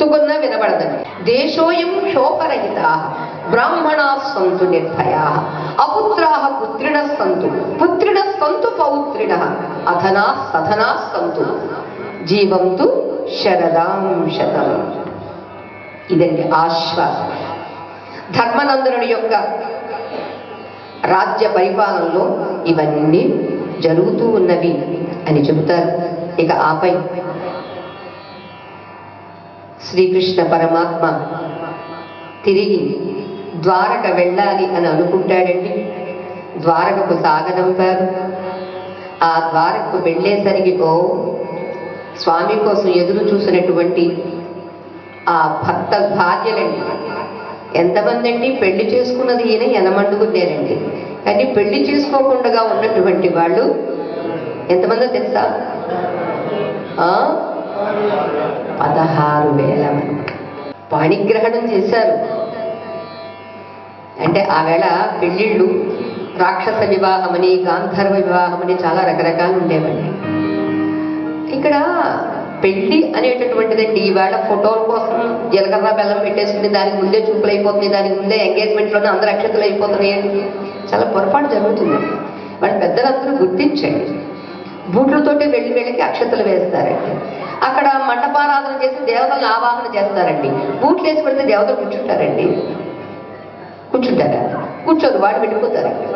మొత్తుకున్నా వినబడదండి. దేశోయం శోకరహిత బ్రాహ్మణా సంతు నిర్భయా అపుత్రా పుత్రిణ సంతు పుత్రిణ సంతు పౌత్రిణ అధనా సధనా సంతు జీవంతు శరదాం శతం. ఇదండి ఆశ్వాసం. ధర్మనందనుడి యొక్క రాజ్య పరిపాలనలో ఇవన్నీ జరుగుతూ ఉన్నవి అని చెబుతారు. ఇక ఆపై శ్రీకృష్ణ పరమాత్మ తిరిగి ద్వారక వెళ్ళాలి అని అనుకుంటాడండి. ద్వారకకు సాగనంపారు. ఆ ద్వారకకు వెళ్ళేసరికి స్వామి కోసం ఎదురు చూసినటువంటి ఆ భక్త భార్యలండి ఎంతమంది అండి? పెళ్లి చేసుకున్నది ఈయన ఎనమండుకున్నారండి. కానీ పెళ్లి చేసుకోకుండా ఉన్నటువంటి వాళ్ళు ఎంతమందో తెలుసా? 16,000 మంది పాణిగ్రహణం చేశారు. అంటే ఆ వేళ పెళ్ళిళ్ళు రాక్షస వివాహమని, గాంధర్వ వివాహమని చాలా రకరకాలు ఉండేవండి. ఇక్కడ పెళ్లి అనేటటువంటిదండి ఈవేళ ఫోటోల కోసం జీలకర్ర బెల్లం పెట్టేసుకుని దానికి ముందే చూపులు అయిపోతుంది, దానికి ముందే ఎంగేజ్మెంట్లోనే అందరూ అక్షతలు అయిపోతున్నాయండి. చాలా పొరపాటు జరుగుతుందండి. వాళ్ళ పెద్దలందరూ గుర్తించండి. బూట్లతోటి వెళ్ళికి అక్షతలు వేస్తారండి. అక్కడ మండపారాధన చేసి దేవతలను ఆవాహన చేస్తారండి. బూట్లు వేసి పెడితే దేవతలు కూర్చుంటారండి? కూర్చుంటారా? కూర్చోరు, వాడు వెళ్ళిపోతారండి.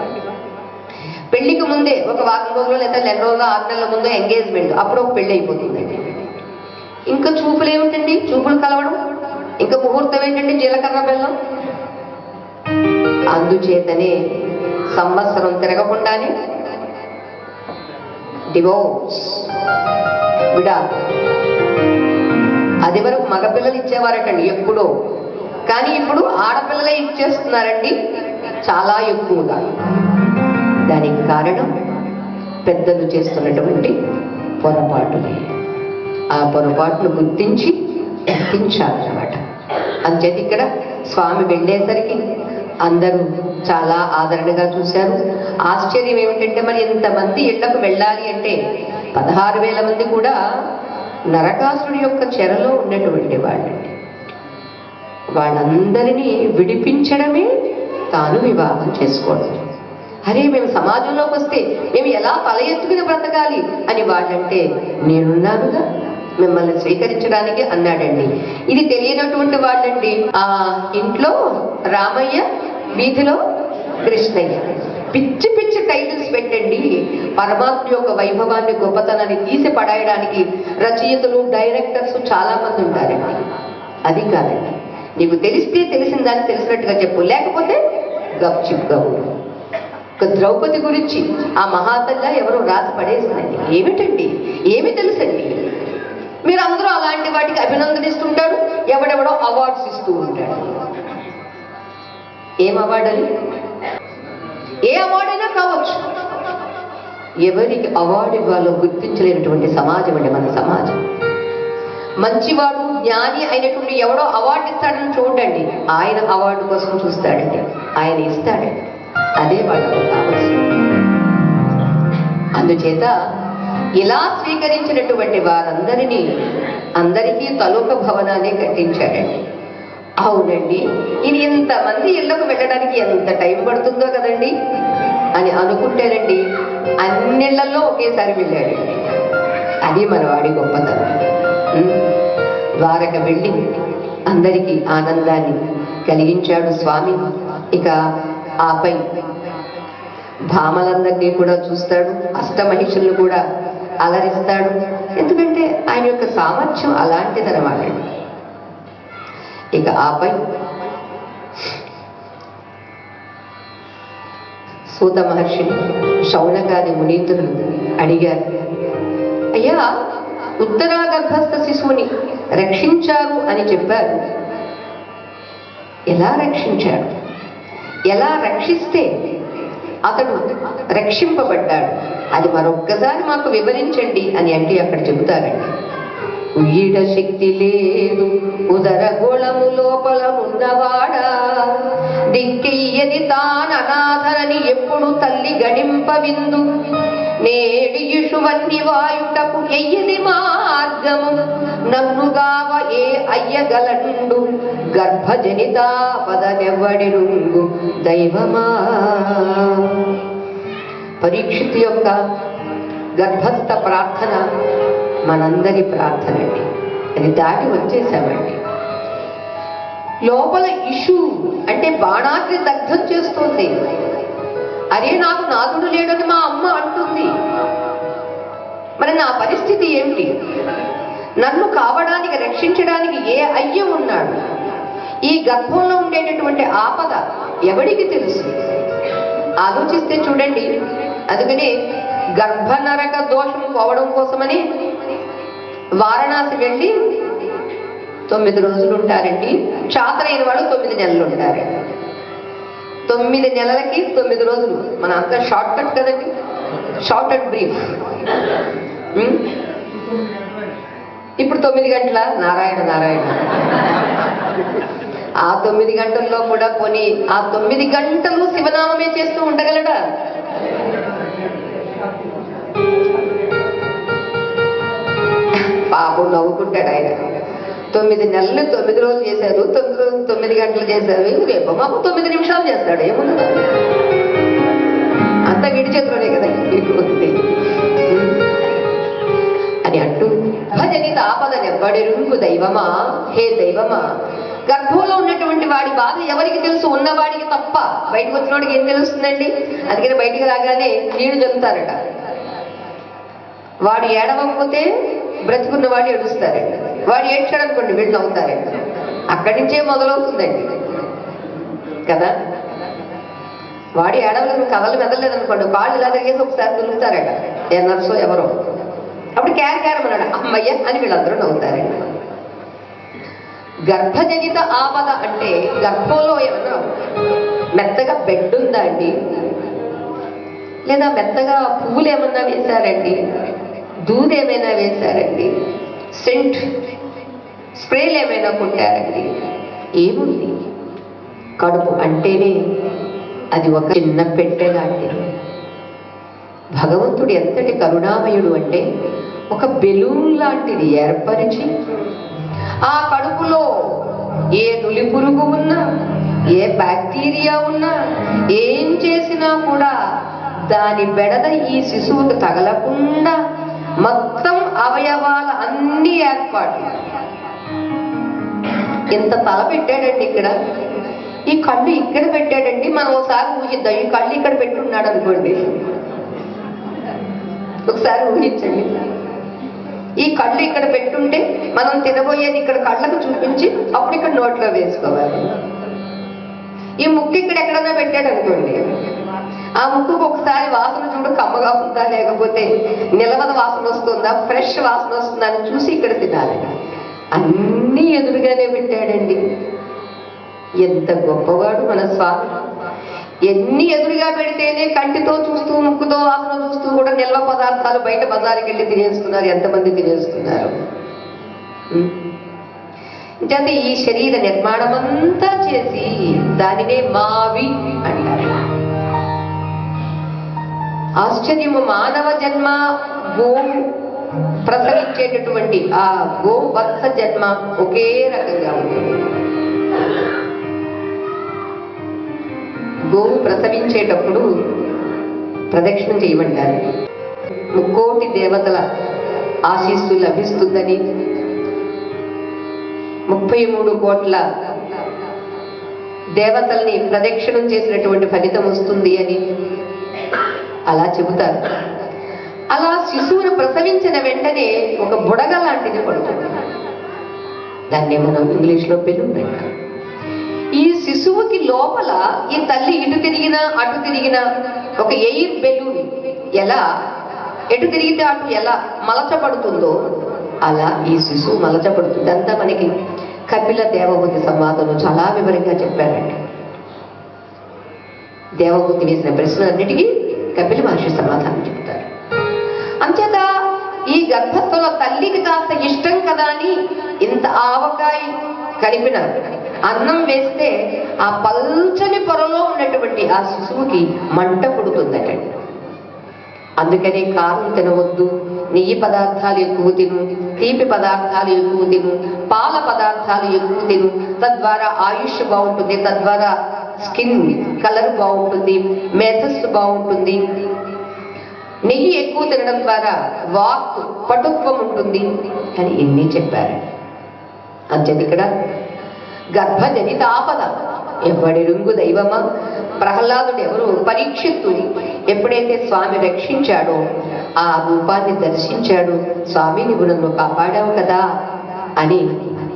పెళ్లికి ముందే ఒక వారం రోజులు లేదా 2 రోజులు 6 నెలల ముందు ఎంగేజ్మెంట్, అప్పుడు ఒక పెళ్లి అయిపోతుందండి. ఇంకా చూపులు ఏమిటండి? చూపులు కలవడం. ఇంకా ముహూర్తం ఏంటండి? జీలకర్ర బెల్లం. అందుచేతనే సంవత్సరం తిరగకుండానే డివోర్స్, విడాకులు. అది వరకు మగపిల్లలు ఇచ్చేవారటండి ఎప్పుడో, కానీ ఇప్పుడు ఆడపిల్లలే ఇచ్చేస్తున్నారండి చాలా ఎక్కువగా. దానికి కారణం పెద్దలు చేస్తున్నటువంటి పొరపాటులే. ఆ పొరపాటును గుర్తించి గుర్తించాలన్నమాట. అంచేది ఇక్కడ స్వామి వెళ్ళేసరికి అందరూ చాలా ఆదరణగా చూశారు. ఆశ్చర్యం ఏమిటంటే మరి ఇంతమంది ఇళ్లకు వెళ్ళాలి అంటే 16,000 మంది కూడా నరకాసురుడి యొక్క చెరలో ఉన్నటువంటి వాళ్ళండి. వాళ్ళందరినీ విడిపించడమే తాను వివాహం చేసుకోవడం. అరే మేము సమాజంలోకి వస్తే మేము ఎలా తల ఎత్తుకుని బ్రతకాలి అని వాళ్ళంటే నేనున్నానుగా మిమ్మల్ని స్వీకరించడానికి అన్నాడండి. ఇది తెలియనటువంటి వాళ్ళండి. ఆ ఇంట్లో రామయ్య, వీధిలో కృష్ణయ్య, పిచ్చి పిచ్చి టైటిల్స్ పెట్టండి. పరమాత్మ యొక్క వైభవాన్ని, గొప్పతనాన్ని తీసి పడేయడానికి రచయితలు, డైరెక్టర్స్ చాలా మంది ఉంటారండి. అది కాదండి. నీకు తెలిస్తే తెలిసిందాన్ని తెలిసినట్టుగా చెప్పు, లేకపోతే గప్చిప్గా ఉండు. ఒక ద్రౌపది గురించి ఆ మహాతల్లా ఎవరో రాసి పడేసిందండి. ఏమిటండి? ఏమి తెలుసండి? మీరు అందరూ అలాంటి వాటికి అభినందనిస్తుంటాడు, ఎవడెవడో అవార్డ్స్ ఇస్తూ ఉంటాడు. ఏం అవార్డు అని? ఏ అవార్డు అయినా కావచ్చు. ఎవరికి అవార్డు ఇవ్వాలో గుర్తించలేనటువంటి సమాజం అండి మన సమాజం. మంచివాడు, జ్ఞాని అయినటువంటి ఎవడో అవార్డు ఇస్తాడని చూడండి, ఆయన అవార్డు కోసం చూస్తాడండి, ఆయన ఇస్తాడండి. అదే వాళ్ళకు కావచ్చు. అందుచేత ఇలా స్వీకరించినటువంటి వారందరినీ అందరికీ తలొక భవనాన్ని కట్టించాడండి. అవునండి, ఇది ఇంతమంది ఇళ్లకు వెళ్ళడానికి ఎంత టైం పడుతుందో కదండి అని అనుకుంటేనండి అన్నిళ్లలో ఒకేసారి వెళ్ళాడండి. అది మనవాడి గొప్పతనం. ద్వారక వెళ్ళి అందరికీ ఆనందాన్ని కలిగించాడు స్వామి. ఇక ఆపై భామలందరినీ కూడా చూస్తాడు, అష్టమహిషులను కూడా అలరిస్తాడు. ఎందుకంటే ఆయన యొక్క సామర్థ్యం అలాంటిదన్నమాట. ఇక ఆపై సూత మహర్షిని, శౌనకాది మునీంద్రులు అడిగారు, అయ్యా ఉత్తరాగర్భస్థ శిశువుని రక్షించారు అని చెప్పారు. ఎలా రక్షించాడు? ఎలా రక్షిస్తే అతడు రక్షింపబడ్డాడు? అది మరొక్కసారి మాకు వివరించండి అని అంటే అక్కడ చెబుతారండి. ఉయ్యిడ శక్తి లేదు ఉదర గోళము లోపల ఉన్నవాడా, దిక్కెయ్యది తాననాథనని ఎప్పుడు తల్లి గడింప విందు, నేడియుషువన్ని వాయుటకు ఎయ్యది మార్గము నన్నుగావ ఏ అయ్యగలండు గర్భజనితాపదనెవ్వడిరుంగు దైవమా. పరీక్షితు యొక్క గర్భస్థ ప్రార్థన మనందరి ప్రార్థన అండి. అది దాటి వచ్చేసామండి. లోపల ఇషు అంటే బాణాగ్ని దగ్ధం చేస్తుంది. అరే నాకు నాదుడు లేడని మా అమ్మ అంటుంది. మరి నా పరిస్థితి ఏమిటి? నన్ను కావడానికి రక్షించడానికి ఏ అయ్య ఉన్నాడు? ఈ గర్భంలో ఉండేటటువంటి ఆపద ఎవడికి తెలుసు? ఆలోచిస్తే చూడండి. అందుకనే గర్భనరక దోషం పోవడం కోసమని వారణాసి వెళ్ళి 9 రోజులు ఉంటారండి. చాతరైన వాళ్ళు 9 నెలలు ఉంటారండి. 9 నెలలకి 9 రోజులు. మన అంతా షార్ట్ కట్ కదండి, షార్ట్ అండ్ బ్రీఫ్. ఇప్పుడు 9 గంటల నారాయణ నారాయణ. ఆ 9 గంటల్లో కూడా పోనీ ఆ 9 గంటలు శివనామమే చేస్తూ ఉండగలడా? పాపం నవ్వుకుంటాడు ఆయన. 9 నెలలు 9 రోజులు చేశారు, 9 రోజులు 9 గంటలు చేశారు. రేపు మాకు 9 నిమిషాలు చేస్తాడు. ఏముందా? అంత గిడి చేతిలోనే కదా ఉంది అని అంటూ భజనిత ఆపదనెవ్వడిరుంగు దైవమా. హే దైవమా, గర్భంలో ఉన్నటువంటి వాడి బాధ ఎవరికి తెలుసు? ఉన్నవాడికి తప్ప. బయటకు వచ్చినవాడికి ఏం తెలుస్తుందండి? అందుకని బయటికి రాగానే నీళ్లు చల్లుతారట. వాడు ఏడవకపోతే బ్రతుకున్న వాడు ఏడుస్తారండి. వాడు ఏడ్చాడు అనుకోండి వీళ్ళు నవ్వుతారండి. అక్కడి నుంచే మొదలవుతుందండి కదా. వాడు ఏడవలేదు, కథలు మెదలేదనుకోండి, కాళ్ళు ఇలా తిరిగేసి ఒకసారి తులుగుతారట ఏ నర్సో ఎవరో. అప్పుడు క్యారమన్నాడు అమ్మయ్య అని వీళ్ళందరూ నవ్వుతారండి. గర్భజనిత ఆపద అంటే గర్భంలో ఏమన్నా మెత్తగా బెడ్ ఉందా అండి? లేదా మెత్తగా పువ్వులు ఏమన్నా వేశారండి? దూది ఏమైనా వేశారండి? సెంట్ స్ప్రేలు ఏమైనా కొట్టారండి? ఏముంది? కడుపు అంటేనే అది ఒక చిన్న పెట్టె లాంటిది. భగవంతుడు ఎంతటి కరుణామయుడు అంటే ఒక బెలూన్ లాంటిది ఏర్పరిచి ఆ కడుపులో ఏ నులి పురుగు ఉన్నా, ఏ బ్యాక్టీరియా ఉన్నా, ఏం చేసినా కూడా దాని బెడద ఈ శిశువుకు తగలకుండా మొత్తం అవయవాల అన్ని ఏర్పాటు. ఇంత తల పెట్టాడండి ఇక్కడ. ఈ కళ్ళు ఇక్కడ పెట్టాడండి. మనం ఒకసారి ఊహిద్దాం, ఈ కళ్ళు ఇక్కడ పెట్టున్నాడు అనుకోండి. ఒకసారి ఊహించండి. ఈ కళ్ళు ఇక్కడ పెట్టుంటే మనం తినబోయేది ఇక్కడ కళ్ళకు చూపించి అప్పుడు ఇక్కడ నోట్లో వేసుకోవాలి. ఈ ముక్కు ఇక్కడ ఎక్కడన్నా పెట్టాడు అనుకోండి, ఆ ముక్కుకు ఒకసారి వాసన చూడు, కమ్మగా ఉందా లేకపోతే నిలవద వాసన వస్తుందా, ఫ్రెష్ వాసన వస్తుందా అని చూసి ఇక్కడ తినాలి. అన్నీ ఎదురుగానే పెట్టాడండి. ఎంత గొప్పవాడు మన స్వామి. ఎన్ని ఎదురుగా పెడితేనే కంటితో చూస్తూ ముక్కుతో వాసన చూస్తూ కూడా నిల్వ పదార్థాలు బయట బజారుకి వెళ్ళి తినేస్తున్నారు. ఎంతమంది తినేస్తున్నారు? అంటే ఈ శరీర నిర్మాణం అంతా చేసి దానినే మావి అంటారు. ఆశ్చర్యము, మానవ జన్మ గోవు ప్రసవించేటటువంటి ఆ గోవత్స జన్మ ఒకే రకంగా ఉంటుంది. గోవు ప్రసవించేటప్పుడు ప్రదక్షిణం చేయమంటారు. 3 కోటి దేవతల ఆశీస్సు లభిస్తుందని, 33 కోట్ల దేవతల్ని ప్రదక్షిణం చేసినటువంటి ఫలితం వస్తుంది అని అలా చెబుతారు. అలా శిశువును ప్రసవించిన వెంటనే ఒక బుడగ లాంటిది పడుతుంది. దాన్ని మనం ఇంగ్లీష్లో బెలూన్ అంటాం. ఈ శిశువుకి లోపల ఈ తల్లి ఇటు తిరిగినా అటు తిరిగినా ఒక ఎయిర్ బెలూన్ ఎలా ఎటు తిరిగితే అటు ఎలా మలచబడుతుందో అలా ఈ శిశువు మలచబడుతుంది. అంతా మనకి కపిల దేవహూతి సంవాదంలో చాలా వివరంగా చెప్పారండి. దేవహూతి వేసిన ప్రశ్నలన్నిటికీ కపిల మహర్షి సమాధానం చెప్తారు. అంచేత ఈ గర్భస్థలో తల్లికి కాస్త ఇష్టం కదా అని ఇంత ఆవకాయ కలిపిన అన్నం వేస్తే ఆ పల్చని పొరలో ఉన్నటువంటి ఆ శిశువుకి మంట పుడుతుందటండి. అందుకని కారం తినవద్దు, నెయ్యి పదార్థాలు ఎక్కువ తిను, తీపి పదార్థాలు ఎక్కువ తిను, పాల పదార్థాలు ఎక్కువ తిను, తద్వారా ఆయుష్ బాగుంటుంది, తద్వారా స్కిన్ కలర్ బాగుంటుంది, మేధస్సు బాగుంటుంది. నెయ్యి ఎక్కువ తినడం ద్వారా వాక్ పటుత్వం ఉంటుంది అని ఎన్ని చెప్పారు. అంచేది ఇక్కడ గర్భజనితాపద ఎవడెరుంగు దైవమా. ప్రహ్లాదుడు ఎవరు? పరీక్షిత్తు ఎప్పుడైతే స్వామి రక్షించాడో, ఆ రూపాన్ని దర్శించాడు, స్వామి నువ్వు నన్ను కాపాడావు కదా అని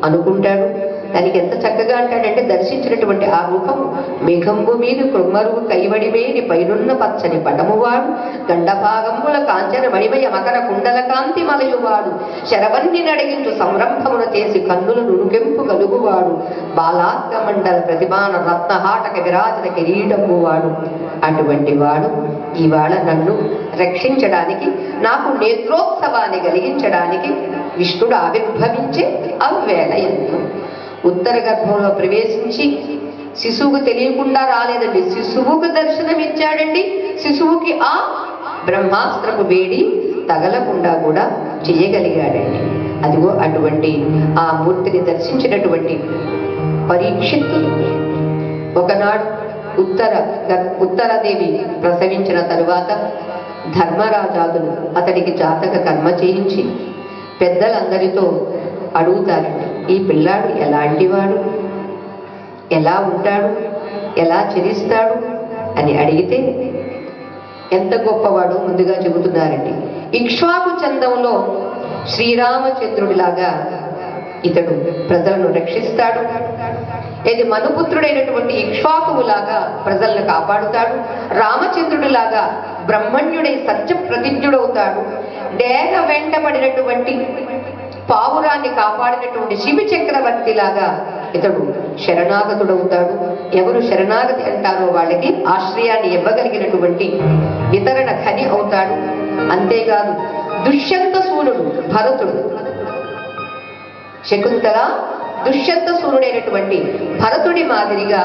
అనుకుంటాడు. దానికి ఎంత చక్కగా అంటాడంటే, దర్శించినటువంటి ఆ రూపం మేఘంబు మీద కృమ్మరువు కైవడివేని పైనున్న పచ్చని పటమువాడు, గండభాగంబుల కాంచన మణిమయ మకర కుండల కాంతి మలయువాడు, శరవన్ని నడిగించు సంరంభమున చేసి కన్నుల నునుకెంపు గలుగువాడు, బాలార్క మండల ప్రతిమాన రత్నహాటక విరాజన కిరీటంబువాడు. అటువంటి వాడు ఇవాళ నన్ను రక్షించడానికి, నాకు నేత్రోత్సవాన్ని కలిగించడానికి విష్ణుడు ఆవిర్భవించే అవ్వేళ ఎందు ఉత్తర గర్భంలో ప్రవేశించి, శిశువుకు తెలియకుండా రాలేదండి, శిశువుకు దర్శనమిచ్చాడండి. శిశువుకి ఆ బ్రహ్మాస్త్రపు వేడి తగలకుండా కూడా చేయగలిగాడండి. అదిగో అటువంటి ఆ మూర్తిని దర్శించినటువంటి పరీక్షిత్తు ఒకనాడు ఉత్తరదేవి ప్రసవించిన తరువాత ధర్మరాజాదులు అతడికి జాతక కర్మ చేయించి పెద్దలందరితో అడుగుతారండి, ఈ పిల్లాడు ఎలాంటివాడు, ఎలా ఉంటాడు, ఎలా చరిస్తాడు అని అడిగితే ఎంత గొప్పవాడు ముందుగా చెబుతున్నారండి. ఇక్ష్వాకు చందంలో శ్రీరామచంద్రుడిలాగా ఇతడు ప్రజలను రక్షిస్తాడు. ఇది మనుపుత్రుడైనటువంటి ఇక్ష్వాకువులాగా ప్రజలను కాపాడుతాడు. రామచంద్రుడిలాగా బ్రహ్మణ్యుడై సత్య ప్రతిజ్ఞుడవుతాడు. డేగ వెంటబడినటువంటి పావురాన్ని కాపాడినటువంటి శివి చక్రవర్తి లాగా ఇతడు శరణాగతుడవుతాడు. ఎవరు శరణాగతి అంటారో వాళ్ళకి ఆశ్రయాన్ని ఇవ్వగలిగినటువంటి వితరణ ఖని అవుతాడు. అంతేకాదు దుష్యంత సూర్యుడు భరతుడు, శకుంతల దుష్యంత సూర్యుడైనటువంటి భరతుడి మాదిరిగా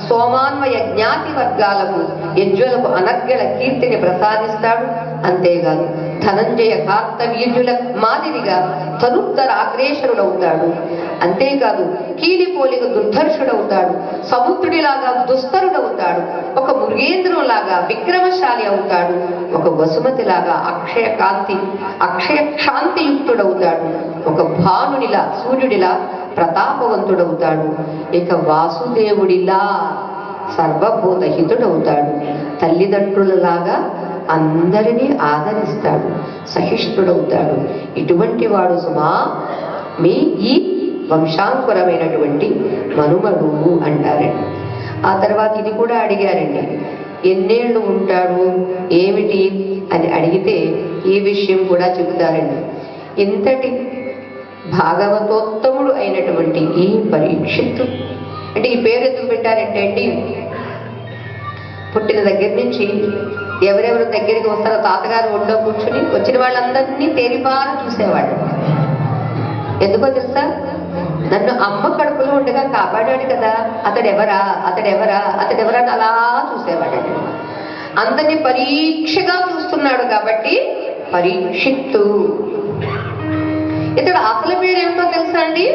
సోమాన్వయ జ్ఞాతి వర్గాలకు యజ్వలకు అనర్గళ కీర్తిని ప్రసాదిస్తాడు. అంతేకాదు ధనంజయ కార్తవీర్యుల మాదిరిగా తనుత్తర అగ్రేసరుడవుతాడు. అంతేకాదు కీలిపోలిక దుర్ధర్షుడవుతాడు. సముద్రుడిలాగా దుస్తరుడవుతాడు. ఒక మృగేంద్రులాగా విక్రమశాలి అవుతాడు. ఒక వసుమతిలాగా అక్షయ క్షాంతియుక్తుడవుతాడు. ఒక భానునిలా సూర్యుడిలా ప్రతాపవంతుడవుతాడు. ఇక వాసుదేవుడిలా సర్వభూతహితుడవుతాడు. తల్లిదండ్రులలాగా అందరినీ ఆదరిస్తాడు, సహిష్ణుడవుతాడు. ఇటువంటి వాడు సుమా మీ ఈ వంశాంకురమైనటువంటి మనుమడు అంటారండి. ఆ తర్వాత ఇది కూడా అడిగారండి, ఎన్నేళ్ళు ఉంటాడు ఏమిటి అని అడిగితే ఈ విషయం కూడా చెబుతారండి. ఇంతటి భాగవతోత్తముడు అయినటువంటి ఈ పరీక్షిత్తు, అంటే ఈ పేరు ఎందుకు పెట్టారంటే అండి, పుట్టిన దగ్గర నుంచి ఎవరెవరు దగ్గరికి వస్తారో తాతగారు ఒళ్ళో కూర్చుని వచ్చిన వాళ్ళందరినీ తేరిపార చూసేవాడు. ఎందుకో తెలుసా? నన్ను అమ్మ కడుపులో ఉండగా కాపాడాడు కదా, అతడెవరా అతడెవరా అతడెవరా అని అలా చూసేవాడు. అందరినీ పరీక్షగా చూస్తున్నాడు కాబట్టి పరీక్షిత్తు. ఇతడు అసలు పేరు ఏమిటో తెలుసా అండి?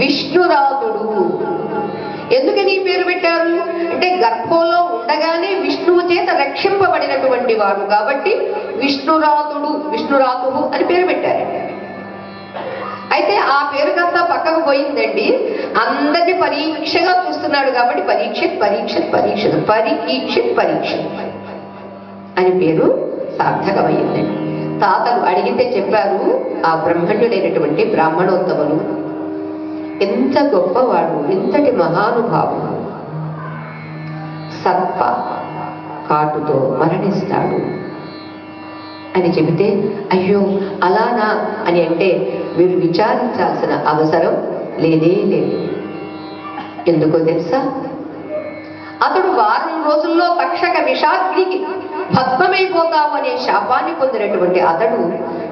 విష్ణురాతుడు. ఎందుకని ఈ పేరు పెట్టారు అంటే, గర్భంలో ఉండగానే విష్ణువు చేత రక్షింపబడినటువంటి వాడు కాబట్టి విష్ణురాతుడు, విష్ణురాతుడు అని పేరు పెట్టారు. అయితే ఆ పేరు కాస్త పక్కకు పోయిందండి. అందరినీ పరీక్షగా చూస్తున్నాడు కాబట్టి పరీక్షిత్ పరీక్షిత్ పరీక్షిత్ పరీక్షిత్ పరీక్షిత్ అని పేరు సార్థకమైందండి. తాతలు అడిగితే చెప్పారు, ఆ బ్రహ్మణ్యుడైనటువంటి బ్రాహ్మణోత్తములు ఎంత గొప్పవాడు, ఎంతటి మహానుభావుడు, సర్ప కాటుతో మరణిస్తాడు అని చెబితే, అయ్యో అలానా అని అంటే మీరు విచారించాల్సిన అవసరం లేదే లేదు. ఎందుకో తెలుసా? అతడు వారం రోజుల్లో తక్షక విషాగ్నికి భస్మమైపోతావు అనే శాపాన్ని పొందినటువంటి అతడు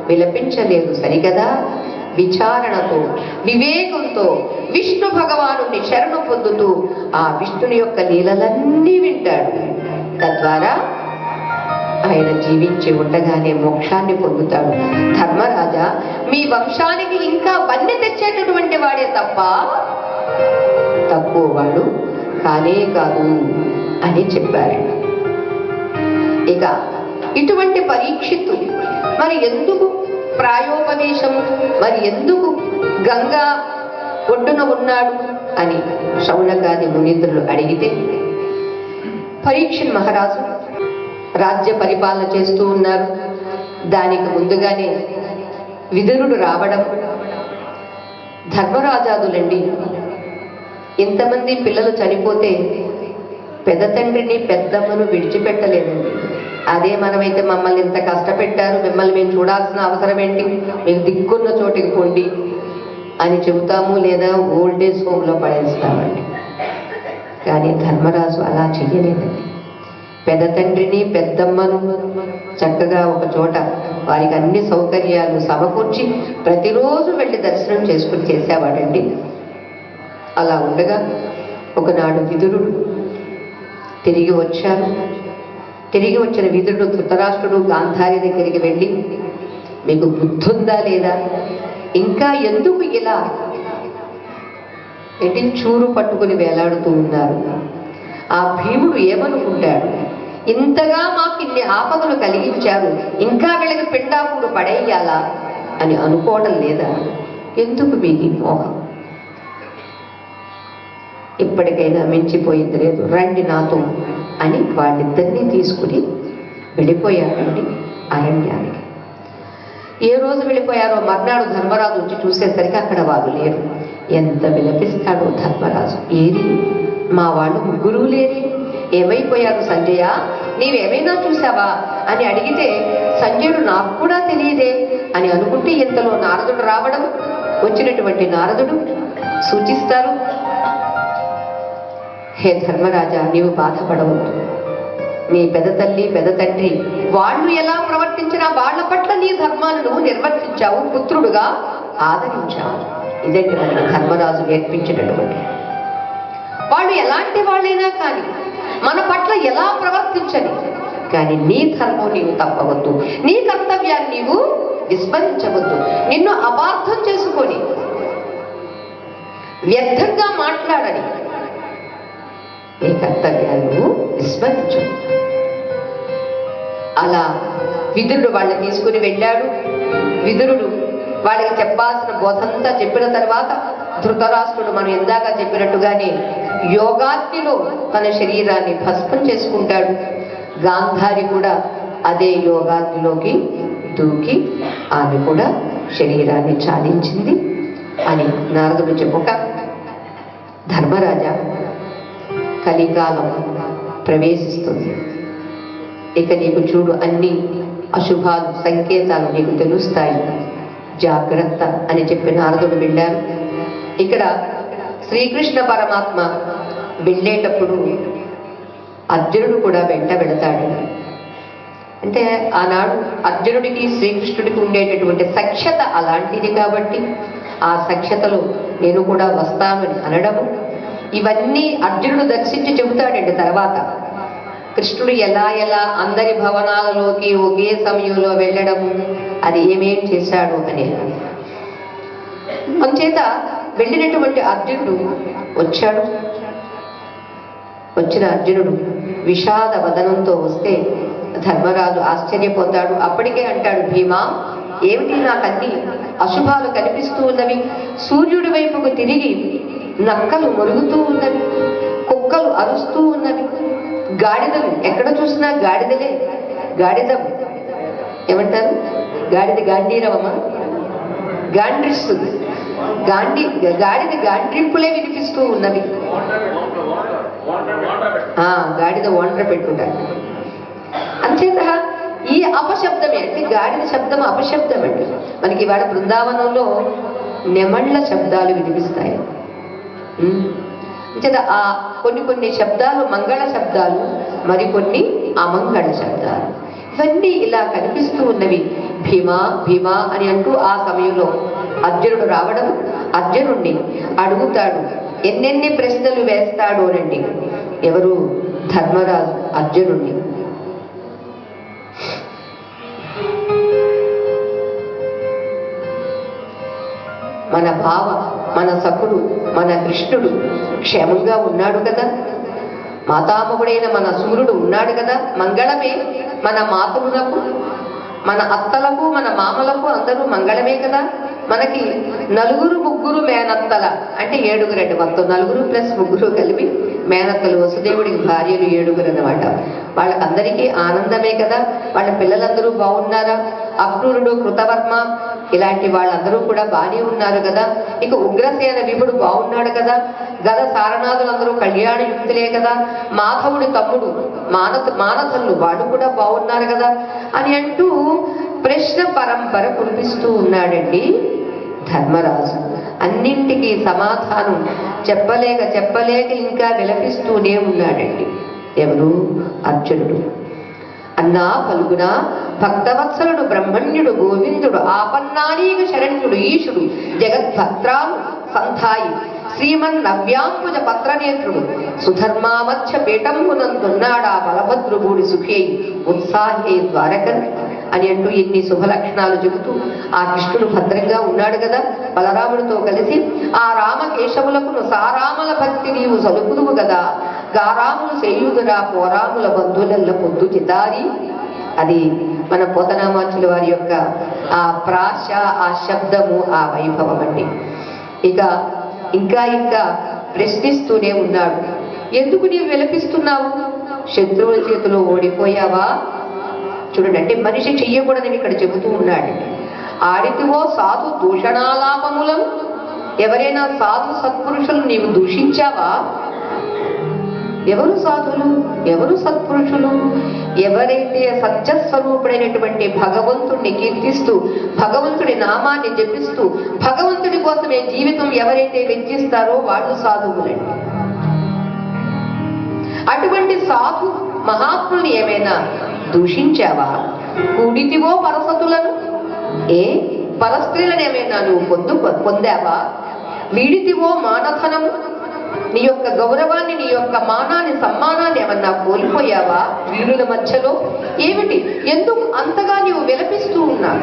విలపించలేదు సరికదా. విచారణతో వివేకంతో విష్ణు భగవాను శరణు పొందుతూ ఆ విష్ణుని యొక్క లీలలన్నీ వింటాడు. తద్వారా ఆయన జీవించి ఉండగానే మోక్షాన్ని పొందుతాడు. ధర్మరాజా, మీ వంశానికి ఇంకా వన్నె తెచ్చేటటువంటి వాడే తప్ప తక్కువ వాడు కానే కాదు అని చెప్పారు. ఇక ఇటువంటి పరీక్షిత్తు మరి ఎందుకు ప్రాయోపవేశం, మరి ఎందుకు గంగా ఒడ్డున ఉన్నాడు అని శౌనకాది మునీంద్రులు అడిగితే, పరీక్షిత్ మహారాజు రాజ్య పరిపాలన చేస్తూ ఉన్నారు. దానికి ముందుగానే విదురుడు రావడం, ధర్మరాజాదులండి ఇంతమంది పిల్లలు చనిపోతే పెద్ద తండ్రిని పెద్దమ్మను విడిచిపెట్టలేదండి. అదే మనమైతే మమ్మల్ని ఇంత కష్టపెట్టారు, మిమ్మల్ని మేము చూడాల్సిన అవసరం ఏంటి, మీకు దిక్కున్న చోటికి పోండి అని చెబుతాము, లేదా ఓల్డేజ్ హోమ్లో పడేస్తామండి. కానీ ధర్మరాజు అలా చెయ్యలేదండి. పెద్ద తండ్రిని పెద్దమ్మను చక్కగా ఒక చోట వారికి అన్ని సౌకర్యాలు సమకూర్చి ప్రతిరోజు వెళ్ళి దర్శనం చేసుకుని చేసేవాడండి. అలా ఉండగా ఒకనాడు విదురుడు తిరిగి వచ్చారు. తిరిగి వచ్చిన విదురుడు ధృతరాష్ట్రుడు గాంధారి దగ్గరికి వెళ్ళి, మీకు బుద్ధుందా లేదా, ఇంకా ఎందుకు ఇలా ఏంటి చూరు పట్టుకుని వేలాడుతూ ఉన్నారు, ఆ భీముడు ఏమనుకుంటాడు, ఇంతగా మాకు ఇన్ని ఆపదలు కలిగించారు, ఇంకా వీళ్ళకి పిండాకుడు పడేయాలా అని అనుకోవడం లేదా, ఎందుకు మీకు ఈ మోహం, ఇప్పటికైనా మించిపోయింది లేదు, రండి నాతో అని వాళ్ళిద్దరినీ తీసుకుని వెళ్ళిపోయారండి అరణ్యానికి. ఏ రోజు వెళ్ళిపోయారో మర్నాడు ధర్మరాజు వచ్చి చూసేసరికి అక్కడ వాళ్ళు లేరు. ఎంత విలపిస్తాడో ధర్మరాజు, ఏరి మా వాళ్ళు ముగ్గురు లేరే, ఏమైపోయారు సంజయ, నీవేమైనా చూసావా అని అడిగితే, సంజయుడు నాకు కూడా తెలియదే అని అనుకుంటే ఇంతలో నారదుడు రావడం, వచ్చినటువంటి నారదుడు సూచిస్తారు, హే ధర్మరాజా, నీవు బాధపడవద్దు, నీ పెద్ద తల్లి పెద్ద తండ్రి వాళ్ళు ఎలా ప్రవర్తించినా వాళ్ళ పట్ల నీ ధర్మాలను నువ్వు నిర్వర్తించావు, పుత్రుడుగా ఆదరించావు. ఇదండి మనకి ధర్మరాజు నేర్పించినటువంటి. వాళ్ళు ఎలాంటి వాళ్ళైనా కానీ మన పట్ల ఎలా ప్రవర్తించని, కానీ నీ ధర్మం నీవు తప్పవద్దు, నీ కర్తవ్యాన్ని నీవు విస్మరించవద్దు, నిన్ను అపార్థం చేసుకొని వ్యర్థంగా మాట్లాడని నీ కర్తవ్యాలను విస్మరించవద్దు. అలా విదురుడు వాళ్ళని తీసుకుని వెళ్ళాడు. విదురుడు వాళ్ళకి చెప్పాల్సిన బోధంతా చెప్పిన తర్వాత ధృతరాష్ట్రుడు మనం ఇందాక చెప్పినట్టుగానే యోగాగ్నిలో తన శరీరాన్ని భస్మం చేసుకుంటాడు. గాంధారి కూడా అదే యోగాగ్నిలోకి దూకి ఆమె కూడా శరీరాన్ని ఛాదించింది అని నారదుడు చెప్పక, ధర్మరాజా, కలికాలం ప్రవేశిస్తుంది, ఇక నీకు చూడు అన్ని అశుభాలు సంకేతాలు నీకు తెలుస్తాయి, జాగ్రత్త అని చెప్పి నారదుడు వెళ్ళారు. ఇక్కడ శ్రీకృష్ణ పరమాత్మ వెళ్ళేటప్పుడు అర్జునుడు కూడా వెంట వెళతాడు. అంటే ఆనాడు అర్జునుడికి శ్రీకృష్ణుడికి ఉండేటటువంటి సఖ్యత అలాంటిది కాబట్టి ఆ సఖ్యతలో నేను కూడా వస్తానని అనడము, ఇవన్నీ అర్జునుడు దర్శించి చెబుతాడండి. తర్వాత కృష్ణుడు ఎలా ఎలా అందరి భవనాలలోకి ఒకే సమయంలో వెళ్ళడము, అది ఏమేం చేశాడు అనేది. అందుచేత వెళ్ళినటువంటి అర్జునుడు వచ్చాడు. వచ్చిన అర్జునుడు విషాద వదనంతో వస్తే ధర్మరాజు ఆశ్చర్యపోతాడు. అప్పటికే అంటాడు, భీమా, ఏమిటి నాకు అన్ని అశుభాలు కనిపిస్తూ ఉన్నవి, సూర్యుడి వైపుకు తిరిగి నక్కలు మొరుగుతూ ఉన్నవి, కుక్కలు అరుస్తూ ఉన్నవి, గాడిదలు ఎక్కడ చూసినా గాడిదలే, గాడిదం ఏమంటారు, గాడిద గాంధీరవమా, గాండ్రిస్తుంది, గాడిద గాండ్రింపులే వినిపిస్తూ ఉన్నవి. గాడిద ఒండ్ర పెట్టుకుంటారు. అంచేత ఈ అపశబ్దమే అంటే గాడిద శబ్దం అపశబ్దం అండి. మనకి ఇవాళ బృందావనంలో నెమళ్ళ శబ్దాలు వినిపిస్తాయి. అంచేత ఆ కొన్ని శబ్దాలు మంగళ శబ్దాలు, మరికొన్ని అమంగళ శబ్దాలు, ఇవన్నీ ఇలా కనిపిస్తూ ఉన్నవి. భీమా భీమా అని అంటూ ఆ సమయంలో అర్జునుడు రావడం, అర్జునుడిని అడుగుతాడు, ఎన్నెన్ని ప్రశ్నలు వేస్తాడోనండి. ఎవరు? ధర్మరాజు అర్జునుడిని. మన బావ, మన సఖుడు, మన కృష్ణుడు క్షేమంగా ఉన్నాడు కదా. మాతామహుడైన మన సూర్యుడు ఉన్నాడు కదా. మంగళమే మన మాతృలకు, మన అత్తలకు, మన మామలకు అందరూ మంగళమే కదా. మనకి నలుగురు ముగ్గురు మేనత్తల అంటే 7 మొత్తం 4 + 3 కలిపి మేనత్తలు, వసుదేవుడికి భార్యలు 7 అన్నమాట. వాళ్ళకందరికీ ఆనందమే కదా. వాళ్ళ పిల్లలందరూ బాగున్నారా? అక్రూరుడు, కృతవర్మ ఇలాంటి వాళ్ళందరూ కూడా బాగానే ఉన్నారు కదా. ఇక ఉగ్రసేన విభుడు బాగున్నాడు కదా. గద సారనాథులందరూ కళ్యాణయుక్తులే కదా. మాధవుడి తమ్ముడు మానధనులు వాళ్ళు కూడా బాగున్నారు కదా అని అంటూ ప్రశ్న పరంపర కురిపిస్తూ ఉన్నాడండి ధర్మరాజు. అన్నింటికీ సమాధానం చెప్పలేక ఇంకా విలపిస్తూనే ఉన్నాడండి. ఎవరు? అర్జునుడు. అన్నా పలుగున భక్తవత్సలుడు, బ్రహ్మణ్యుడు, గోవిందుడు, ఆపన్నానీక శరణ్యుడు, ఈశుడు, జగద్భద్రాలు సంధాయి, శ్రీమన్నవ్యాంబుజ పత్రనేత్రుడు, సుధర్మామధ్య పీఠంబునందున్నాడా బలభద్రుగుడి సుఖేయి ఉత్సాహే ద్వారకన్ అని అంటూ ఎన్ని శుభలక్షణాలు చెబుతూ ఆ కృష్ణుడు భద్రంగా ఉన్నాడు కదా బలరాముడితో కలిసి. ఆ రామకేశవులకు సారాముల భక్తి నీవు సలుపుదువు కదా. గారాములు చేయుదురా పోరాముల బంధువులల్ల పొద్దు చితారి. అది మన పోతనామాచుల వారి యొక్క ఆ ప్రాశ, ఆ శబ్దము, ఆ వైభవం అండి. ఇంకా ప్రశ్నిస్తూనే ఉన్నాడు. ఎందుకు నీవు విలపిస్తున్నావు? శత్రువుల చేతిలో ఓడిపోయావా? చూడండి, అంటే మనిషి చెయ్యకూడదని ఇక్కడ చెబుతూ ఉన్నాడు. ఆడితివో సాధు దూషణాలాపములను, ఎవరైనా సాధు సత్పురుషులు నీవు దూషించావా? ఎవరు సాధులు, ఎవరు సత్పురుషులు? ఎవరైతే సత్యస్వరూపుడైనటువంటి భగవంతుడిని కీర్తిస్తూ, భగవంతుడి నామాన్ని జపిస్తూ, భగవంతుడి కోసమే జీవితం ఎవరైతే వెచ్చిస్తారో వాళ్ళు సాధువులండి. అటువంటి సాధు మహాత్ముల్ని ఏమైనా దూషించావా? కూడితివో పరసతులను, పరస్త్రీలను ఏమైనా నువ్వు పొందావా? వీడితివో మానధనము, నీ యొక్క గౌరవాన్ని, నీ యొక్క మానాన్ని, సమ్మానాన్ని ఏమన్నా కోల్పోయావా వీరుల మధ్యలో? ఏమిటి, ఎందుకు అంతగా నీవు విలపిస్తూ ఉన్నావు?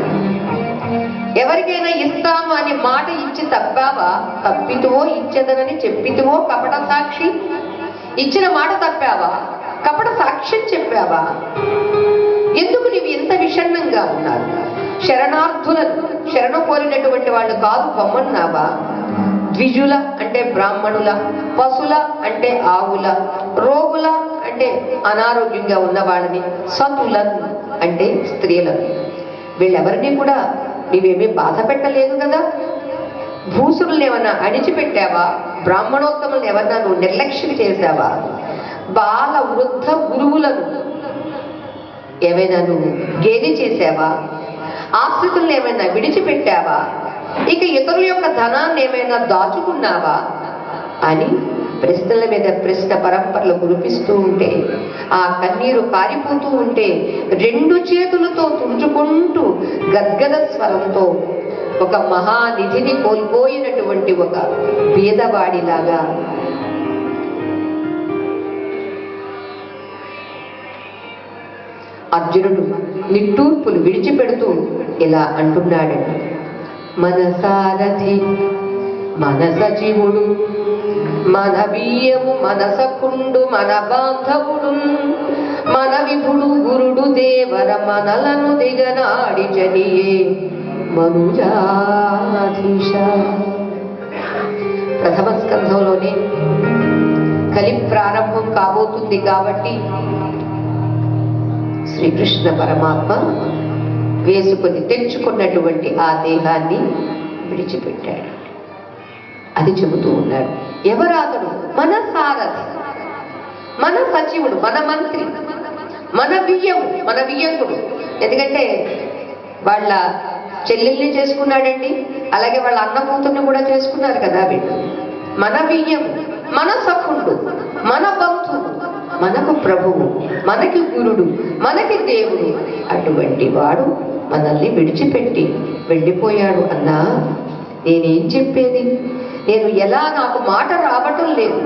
ఎవరికైనా ఇస్తాము అని మాట ఇచ్చి తప్పావా? తప్పితువో ఇచ్చేదనని చెప్పితువో కపట సాక్షి. ఇచ్చిన మాట తప్పావా? కపట సాక్ష్యం చెప్పావా? ఎందుకు నీవు ఎంత విషణ్ణంగా ఉన్నారు? శరణార్థులను, శరణు కోరినటువంటి వాళ్ళు కాదు పొమ్మన్నావా? ద్విజుల అంటే బ్రాహ్మణుల, పశుల అంటే ఆవుల, రోగుల అంటే అనారోగ్యంగా ఉన్న వాళ్ళని, సతులను అంటే స్త్రీలను, వీళ్ళెవరినీ కూడా నీవేమీ బాధ పెట్టలేదు కదా. భూసురుల్ని ఏమన్నా అణిచిపెట్టావా? బ్రాహ్మణోత్తములను ఏమన్నా నువ్వు నిర్లక్ష్యం చేశావా? బాల వృద్ధ గురువులను ఏమైనా నువ్వు గేలి చేశావా? ఆశ్రితులను ఏమైనా విడిచిపెట్టావా? ఇక ఇతరుల యొక్క ధనాన్ని ఏమైనా దాచుకున్నావా అని ప్రశ్నల మీద ప్రశ్న పరంపరలు కురిపిస్తూ ఉంటే, ఆ కన్నీరు కారిపోతూ ఉంటే 2 చేతులతో తుడుచుకుంటూ గద్గద స్వరంతో ఒక మహానిధిని కోల్పోయినటువంటి ఒక బీదవాడిలాగా అర్జునుడు నిట్టూర్పులు విడిచిపెడుతూ ఇలా అంటున్నాడండి. మన సారథి, మన సచివుడు, మన బియ్యము, మన సఖుండు, మన బాంధవుడు, మన విభుడు, గురుడు, దేవర మనలను దిగనాడి జనియే మనుజాధీశ. ప్రథమ స్కంధంలోనే కలి ప్రారంభం కాబోతుంది కాబట్టి శ్రీకృష్ణ పరమాత్మ వేసుకొని తెచ్చుకున్నటువంటి ఆ దేహాన్ని విడిచిపెట్టాడు. అది చెబుతూ ఉన్నాడు. ఎవరు అతడు? మన సారథి, మన సచివుడు, మన మంత్రి, మన బియ్యము, మన బియ్యంకుడు. ఎందుకంటే వాళ్ళ చెల్లెల్ని చేసుకున్నాడండి, అలాగే వాళ్ళ అన్న కూతుర్ని కూడా చేసుకున్నారు కదా వీళ్ళు. మన బియ్యము, మన సఖుడు, మన బంధువు, మనకు ప్రభువు, మనకి గురుడు, మనకి దేవుడు. అటువంటి వాడు మనల్ని విడిచిపెట్టి వెళ్ళిపోయాడు అన్నా నేనేం చెప్పేది? నేను ఎలా, నాకు మాట రావటం లేదు.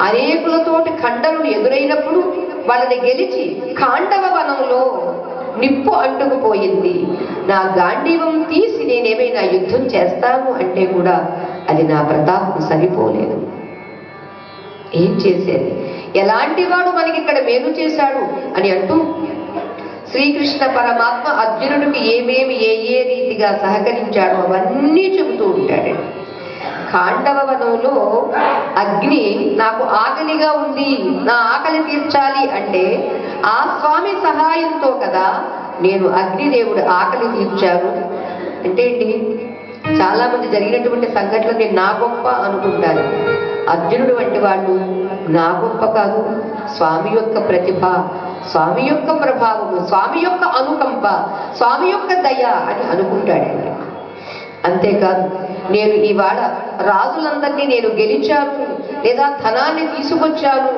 అనేకులతోటి ఖండనులు ఎదురైనప్పుడు వాళ్ళని గెలిచి ఖాండవ వనంలో నిప్పు అంటుకుపోయింది. నా గాంధీవం తీసి నేనేమైనా యుద్ధం చేస్తాను అంటే కూడా అది నా ప్రతాపం సరిపోలేదు. ఏం చేసేది? ఎలాంటి వాడు మనకి ఇక్కడ మేలు చేశాడు అని అంటూ శ్రీకృష్ణ పరమాత్మ అర్జునుడికి ఏమేమి ఏ రీతిగా సహకరించాడో అవన్నీ చెబుతూ ఉంటాడండి. ఖాండవ వనంలో అగ్ని నాకు ఆకలిగా ఉంది, నా ఆకలి తీర్చాలి అంటే ఆ స్వామి సహాయంతో కదా నేను అగ్నిదేవుడు ఆకలి తీర్చాను. అంటే ఏంటి? చాలా మంది జరిగినటువంటి సంఘటనలు నేను నా గొప్ప అనుకుంటారు. అర్జునుడు వంటి వాళ్ళు నా గొప్ప కాదు, స్వామి యొక్క ప్రతిభ, స్వామి యొక్క ప్రభావము, స్వామి యొక్క అనుకంప, స్వామి యొక్క దయ అని అనుకుంటాడండి. అంతేకాదు నేను ఇవాళ రాజులందరినీ నేను గెలిచాను లేదా ధనాన్ని తీసుకొచ్చాను,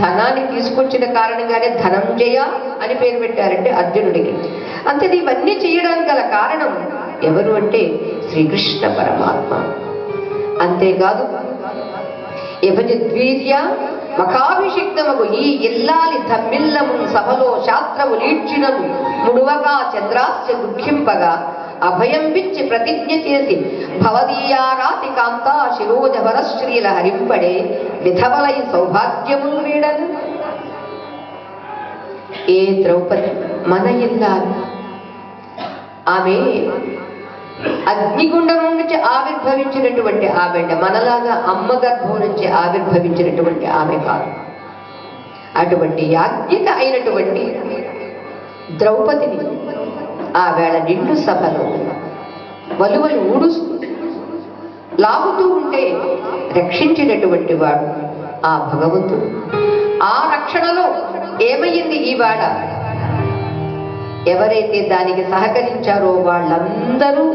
ధనాన్ని తీసుకొచ్చిన కారణంగానే ధనంజయ అని పేరు పెట్టారంటే అర్జునుడికి. అంతే ఇవన్నీ చేయడానికి గల కారణం ఎవరు అంటే శ్రీకృష్ణ పరమాత్మ. అంతేకాదు యభజద్వీర్య మఖాభిషిక్తమగు ఈ ఇల్లాలి ధమ్మిల్లము సభలో శాస్త్రము లీడ్చినను ముడువగా చంద్రాస్య దుఃఖింపగా అభయం పిచ్చి ప్రతిజ్ఞ చేసి భవదీయారాతి కాంతా శిరోజవరశ్రీల హరింపడే విధవలై సౌభాగ్యములు వీడను. ఏ ద్రౌపది మన ఇల్లాలి, ఆమె అగ్నిగుండం నుంచి ఆవిర్భవించినటువంటి ఆమె, మనలాగా అమ్మ గర్భం నుంచి ఆవిర్భవించినటువంటి ఆమె కాదు. అటువంటి యాజ్ఞిక అయినటువంటి ద్రౌపదిని ఆ వేళ నిండు సభలో వలువలు ఊడుస్తూ లాగుతూ ఉంటే రక్షించినటువంటి వాడు ఆ భగవంతుడు. ఆ రక్షణలో ఏమయ్యింది? ఈవేళ ఎవరైతే దానికి సహకరించారో వాళ్ళందరూ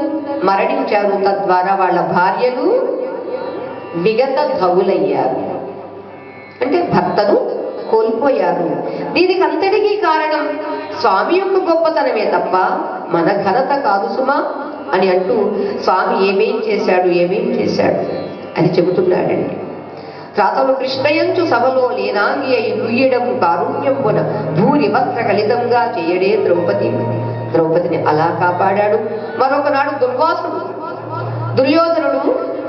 మరణించారు. తద్వారా వాళ్ళ భార్యలు విగత ధవులయ్యారు, అంటే భర్తను కోల్పోయారు. దీనికి అంతటికీ కారణం స్వామి యొక్క గొప్పతనమే తప్ప మన ఘనత కాదు సుమా అని అంటూ స్వామి ఏమేం చేశాడు అని చెబుతున్నాడండి. రాతలు కృష్ణయంచు సభలో లేనాంగి అయి నుయ్యడము కారుణ్యంబున భూరి వస్త్ర కలితంగా చేయడే ద్రౌపదిని అలా కాపాడాడు. మరొక నాడు దుర్యోధనుడు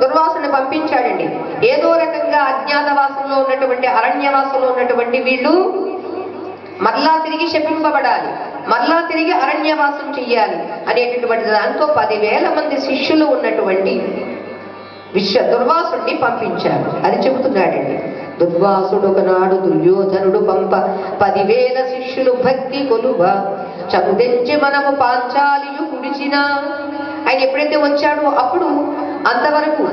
దుర్వాసుని పంపించాడండి. ఏదో రకంగా అజ్ఞాతవాసంలో ఉన్నటువంటి అరణ్యవాసంలో ఉన్నటువంటి వీళ్ళు మరలా తిరిగి శపింపబడాలి, మరలా తిరిగి అరణ్యవాసం చెయ్యాలి అనేటటువంటి దాంతో 10,000 మంది శిష్యులు ఉన్నటువంటి దుర్వాసుడిని పంపించాడు. అది చెబుతున్నాడండి. దుర్వాసుడు ఒకనాడు దుర్యోధనుడు పంప 10,000 శిష్యులు భక్తి కొలువ చదుదెంచి మనము పాంచాలియు కుడిచిన. ఆయన ఎప్పుడైతే వచ్చాడో అప్పుడు అంతవరకు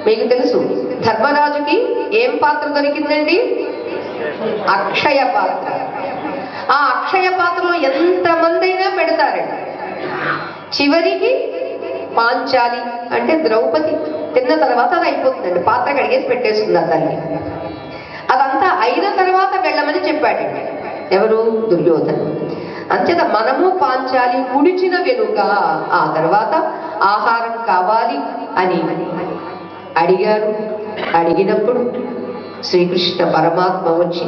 మీకు తెలుసు ధర్మరాజుకి ఏం పాత్ర దొరికిందండి? అక్షయ పాత్ర. ఆ అక్షయ పాత్రలో ఎంతమంది అయినా పెడతారండి. చివరికి పాంచాలి అంటే ద్రౌపది తిన్న తర్వాత అది అయిపోతుందండి, పాత్ర కడిగేసి పెట్టేస్తుంది ఆ తల్లి. అదంతా అయిన తర్వాత వెళ్ళమని చెప్పాడండి ఎవరు? దుర్యోధను. అంచేత మనము పాంచాలి కుడిచిన వెనుక ఆ తర్వాత ఆహారం కావాలి అని అడిగారు. అడిగినప్పుడు శ్రీకృష్ణ పరమాత్మ వచ్చి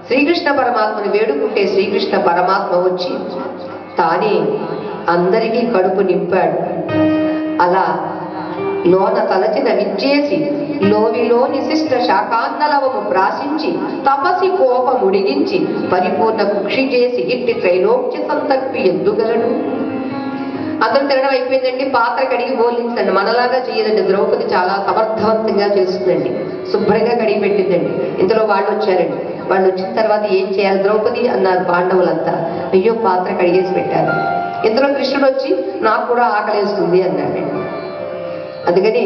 శ్రీకృష్ణ పరమాత్మను వేడుకుంటే శ్రీకృష్ణ పరమాత్మ వచ్చి తానే అందరికీ కడుపు నింపాడు. అలా లోన తలచిన విచ్చేసి లోవిలోని శిష్ట శాకాన్నలవము ప్రాశించి తపసి కోపముడిగించి పరిపూర్ణ కుక్షి చేసి ఇట్టి త్రైలోక్య సంతర్పి ఎందుగలడు. అందరూ తినడం అయిపోయిందండి, పాత్ర కడిగి బోలించండి. మనలాగా చేయదండి, ద్రౌపది చాలా సమర్థవంతంగా చేస్తుందండి, శుభ్రంగా కడిగి పెట్టిందండి. ఇంతలో వాళ్ళు వచ్చారండి. వాళ్ళు వచ్చిన తర్వాత ఏం చేయాలి ద్రౌపది అన్నారు పాండవులంతా. అయ్యో పాత్ర కడిగేసి పెట్టారు. ఇంతలో కృష్ణుడు వచ్చి నాకు కూడా ఆకలేస్తుంది అన్నాడండి. అందుకని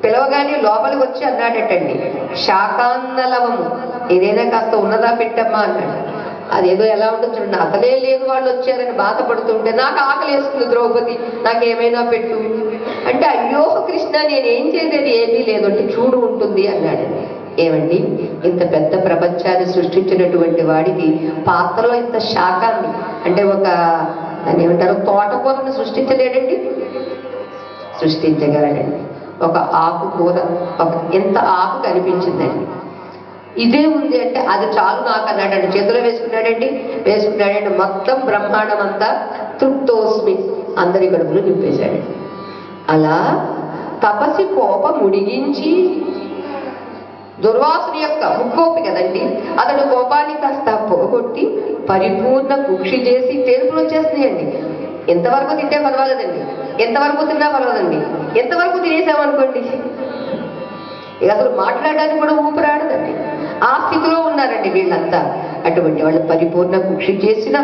పిలవగానే లోపలికి వచ్చి అన్నాడటండి, శాకాన్నలవము ఏదైనా కాస్త ఉన్నదా పెట్టమ్మా అన్నాడు. అదేదో ఎలా ఉంటుంది చూడండి, అసలే లేదు వాళ్ళు వచ్చారని బాధపడుతుంటే నాకు ఆకలేస్తుంది ద్రౌపది, నాకేమైనా పెట్టు అంటే అయ్యో కృష్ణ నేనేం చేసేది ఏమీ లేదు అంటే చూడు ఉంటుంది అన్నాడు. ఏమండి, ఇంత పెద్ద ప్రపంచాన్ని సృష్టించినటువంటి వాడికి పాత్రలో ఇంత శాకాన్ని అంటే ఒక దాన్ని ఏమంటారు తోటకూరను సృష్టించలేడండి? సృష్టించగలడండి. ఒక ఆకుకూర, ఒక ఎంత ఆకు కనిపించిందండి. ఇదే ఉంది అంటే అది చాలు నాకు అన్నాడండి. చేతిలో వేసుకున్నాడండి. మొత్తం బ్రహ్మాండం అంతా తృప్తోస్మి అందరి కడుపులు నింపేశాడు. అలా తపసి కోపం ముడిగించి దుర్వాసుని యొక్క ముక్కోపి కదండి, అతడు కోపాన్ని కాస్త పొగగొట్టి పరిపూర్ణ కుక్షి చేసి తేరుపులు వచ్చేస్తున్నాయండి. ఎంతవరకు తింటే పర్వాలేదండి, ఎంతవరకు తిన్నా పర్వాలేదండి, ఎంతవరకు తినేసామనుకోండి ఇక అసలు మాట్లాడడానికి కూడా ఊపిరాడదండి. ఆ స్థితిలో ఉన్నారండి వీళ్ళంతా. అటువంటి వాళ్ళు పరిపూర్ణ కృషి చేసిన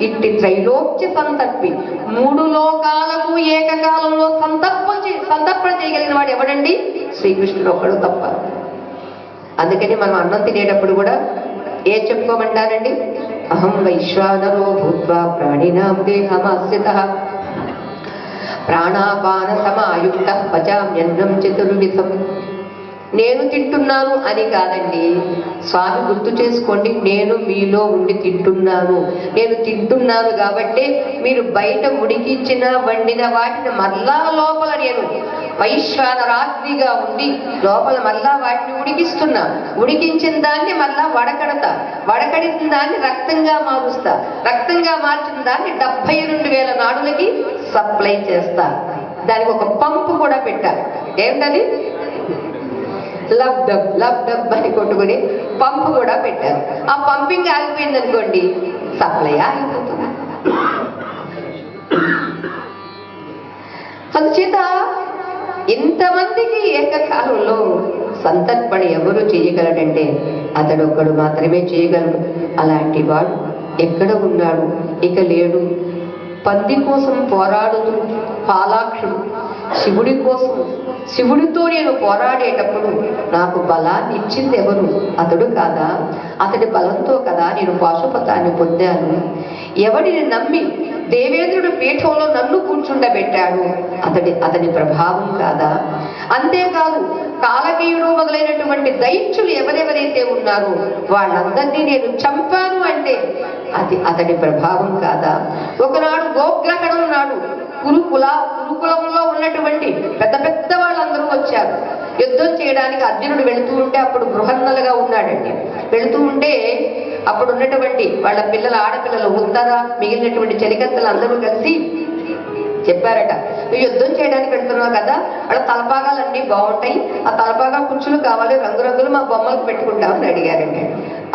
ఇట్టి త్రైలోక్య సంతర్పి, 3 లోకాలకు ఏకకాలంలో సంతర్పణ చేయగలిగిన వాడు ఎవడండి? శ్రీకృష్ణుడు ఒక్కడు తప్ప. అందుకని మనం అన్నం తినేటప్పుడు కూడా ఏం చెప్పుకోమంటారండి? అహం వైశ్వానరో భూత్వా ప్రాణినాం దేహమాశ్రితః ప్రాణాపాన సమాయుక్తః పచామ్యన్నం చతుర్విధం. నేను తింటున్నాను అని కాదండి స్వామి, గుర్తు చేసుకోండి, నేను మీలో ఉండి తింటున్నాను. నేను తింటున్నాను కాబట్టి మీరు బయట ఉడికించిన వండిన వాటిని మళ్ళా లోపల నేను వైశ్వానరాత్రిగా ఉండి లోపల మళ్ళా వాటిని ఉడికిస్తున్నా. ఉడికించిన దాన్ని మళ్ళా వడకడిన దాన్ని రక్తంగా మారుస్తా. రక్తంగా మార్చిన దాన్ని 72,000 నాడులకి సప్లై చేస్తా. దానికి ఒక పంపు కూడా పెట్టాలి. ఏంటది? లబ్ డబ్ అని కొట్టుకుని పంపు కూడా పెట్టారు. ఆ పంపింగ్ ఆగిపోయింది అనుకోండి, సప్లై ఆగిపోతుంది. అందుచేత ఇంతమందికి ఏకకాలంలో సంతర్పణ ఎవరు చేయగలడంటే అతడొక్కడు మాత్రమే చేయగలడు. అలాంటి వాడు ఎక్కడ ఉన్నాడు? ఇక లేడు. పంది కోసం పోరాడుతూ పాలాక్షుడు శివుడి కోసం, శివుడితో నేను పోరాడేటప్పుడు నాకు బలాన్ని ఇచ్చింది ఎవరు? అతడు కాదా? అతడి బలంతో కదా నేను పాశుపతాన్ని పొందాను. ఎవడిని నమ్మి దేవేంద్రుడు పీఠంలో నన్ను కూర్చుండబెట్టాడు? అతని ప్రభావం కాదా? అంతేకాదు, కాలకేయుడు మొదలైనటువంటి దైత్యులు ఎవరెవరైతే ఉన్నారో వాళ్ళందరినీ నేను చంపాను అంటే అతడి ప్రభావం కాదా? ఒకనాడు గోగ్రహణం నాడు కురుకులంలో ఉన్నటువంటి పెద్ద వాళ్ళందరూ వచ్చారు యుద్ధం చేయడానికి. అర్జునుడు వెళుతూ ఉంటే అప్పుడు బృహన్నలుగా ఉన్నాడండి. వెళుతూ ఉంటే అప్పుడు ఉన్నటువంటి వాళ్ళ ఆడపిల్లలు ఉత్తర మిగిలినటువంటి చెలికత్తలు అందరూ కలిసి చెప్పారట, నువ్వు యుద్ధం చేయడానికి వెళ్తున్నావు కదా, వాళ్ళ తలపాగాలన్నీ బాగుంటాయి, ఆ తలపాగా కుర్చీలు కావాలి, రంగురంగులు మా బొమ్మలకు పెట్టుకుంటామని అడిగారండి.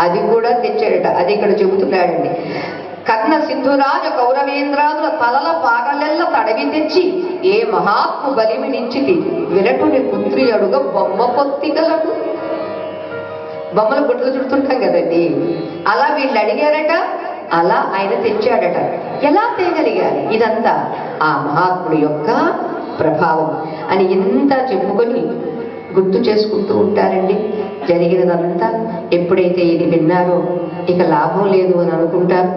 అది కూడా తెచ్చాడట. అది ఇక్కడ చెబుతున్నాడండి. కర్ణ సింధురాజ కౌరవేంద్రాదుల తలల పాగలెల్ల తడవి తెచ్చి ఏ మహాత్ము బలిమినించితి విరటుని పుత్రి అడుగ బొమ్మ పొత్తిగలడు. బొమ్మలు గుడ్లు చుడుతుంటాం కదండి, అలా వీళ్ళు అడిగారట. అలా ఆయన తెచ్చాడట. ఎలా తేగలిగారు? ఇదంతా ఆ మహాత్ముడి యొక్క ప్రభావం అని ఇంత చెప్పుకొని గుర్తు చేసుకుంటూ ఉంటారండి జరిగినదంతా. ఎప్పుడైతే ఇది విన్నారో ఇక లాభం లేదు అని అనుకుంటారు.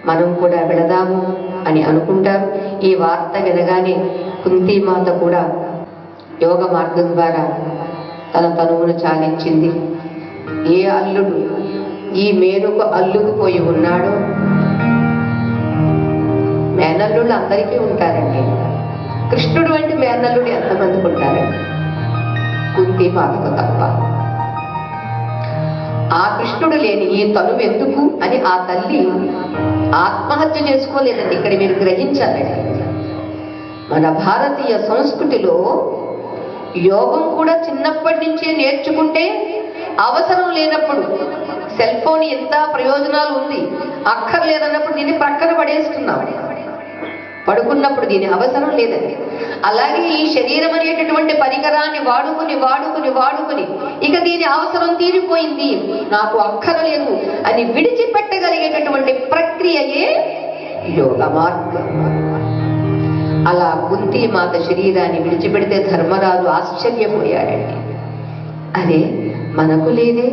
మనం కూడా వెళదాము అని అనుకుంటారు. ఈ వార్త వినగానే కుంతీమాత కూడా యోగ మార్గం ద్వారా తన తనువును చాలించింది. ఏ అల్లుడు ఈ మేలుకు అల్లుకుపోయి ఉన్నాడో, మేనల్లుళ్ళు అందరికీ ఉంటారండి. కృష్ణుడు వంటి మేనల్లుడు ఎంతమందికి ఉంటారండి? కుంతీమాతకు తప్ప. ఆ కృష్ణుడు లేని ఈ తనువు ఎందుకు అని ఆ తల్లి ఆత్మహత్య చేసుకోలేదండి. ఇక్కడ మీరు గ్రహించాలండి, మన భారతీయ సంస్కృతిలో యోగం కూడా చిన్నప్పటి నుంచే నేర్చుకుంటే అవసరం లేనప్పుడు, సెల్ ఫోన్ ఎంత ప్రయోజనాలు ఉంది, అక్కర్లేదన్నప్పుడు దీన్ని ప్రక్కన పడేస్తున్నాం. పడుకున్నప్పుడు దీని అవసరం లేదండి. అలాగే ఈ శరీరం అనేటటువంటి పరికరాన్ని వాడుకుని ఇక దీని అవసరం తీరిపోయింది, నాకు అక్కరలేదు అని విడిచిపెట్టగలిగేటటువంటి ప్రక్రియయే యోగ మార్గం. అలా కుంతీమాత శరీరాన్ని విడిచిపెడితే ధర్మరాజు ఆశ్చర్యపోయాడండి. అదే మనకు లేదే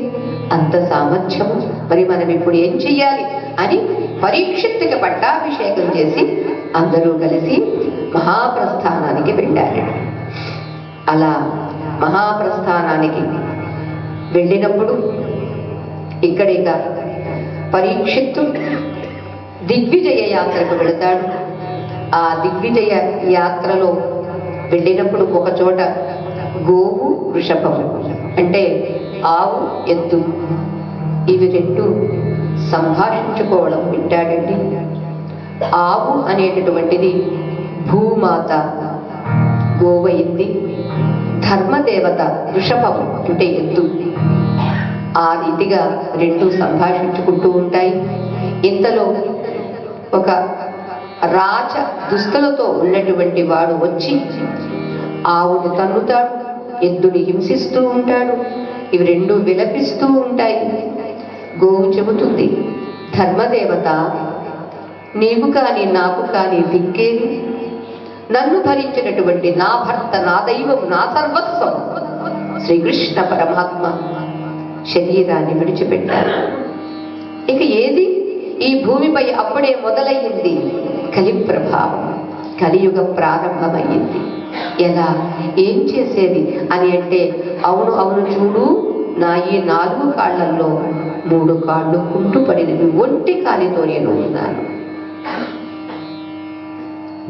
అంత సామర్థ్యము, మరి మనం ఇప్పుడు ఏం చెయ్యాలి అని పరీక్షిత్తుకి పట్టాభిషేకం చేసి అందరూ కలిసి మహాప్రస్థానానికి వెళ్ళారు. అలా మహాప్రస్థానానికి వెళ్ళినప్పుడు ఇక్కడిక పరీక్షిత్తు దిగ్విజయ యాత్రకు వెళతాడు. ఆ దిగ్విజయ యాత్రలో వెళ్ళినప్పుడు ఒక చోట గోవు వృషభము అంటే ఆవు ఎద్దు ఇవి రెండు సంభాషించుకోవడం వింటాడండి. ఆవు అనేటటువంటిది భూమాత, గోవయింది, ధర్మదేవత వృషభం అంటే ఎద్దు. ఆ రీతిగా రెండు సంభాషించుకుంటూ ఉంటాయి. ఇంతలో ఒక రాజ దుస్తులతో ఉన్నటువంటి వాడు వచ్చి ఆవును తన్నుతాడు, ఎద్దుని హింసిస్తూ ఉంటాడు. ఇవి రెండు విలపిస్తూ ఉంటాయి. గోవు చెబుతుంది, ధర్మదేవత నీవు కాని నాకు కాని దిక్కేది? నన్ను భరించినటువంటి నా భర్త, నా దైవము, నా సర్వస్వం శ్రీకృష్ణ పరమాత్మ శరీరాన్ని విడిచిపెట్టారు. ఇక ఏది ఈ భూమిపై అప్పుడే మొదలయ్యింది కలి ప్రభావం, కలియుగ ప్రారంభమయ్యింది. ఎలా, ఏం చేసేది అని అంటే, అవును అవును చూడు, నా ఈ 4 కాళ్లల్లో 3 కాళ్ళు కుంటుపడినవి, ఒంటి కాలితో నేను ఉన్నాను.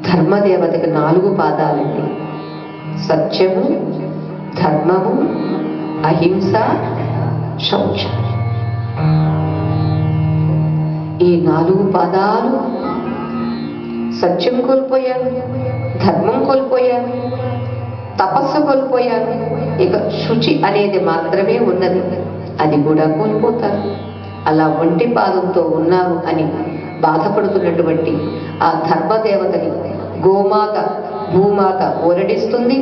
ధర్మదేవతకి 4 పాదాలండి. సత్యము, ధర్మము, అహింస, శౌచం. ఈ 4 పాదాలు సత్యం కోల్పోయాను, ధర్మం కోల్పోయాను, తపస్సు కోల్పోయాను. ఇక శుచి అనేది మాత్రమే ఉన్నది, అది కూడా కోల్పోతాను. అలా ఒంటి పాదంతో ఉన్నాను అని బాధపడుతున్నటువంటి ఆ ధర్మదేవతని గోమాత, భూమాత ఓరడిస్తుంది.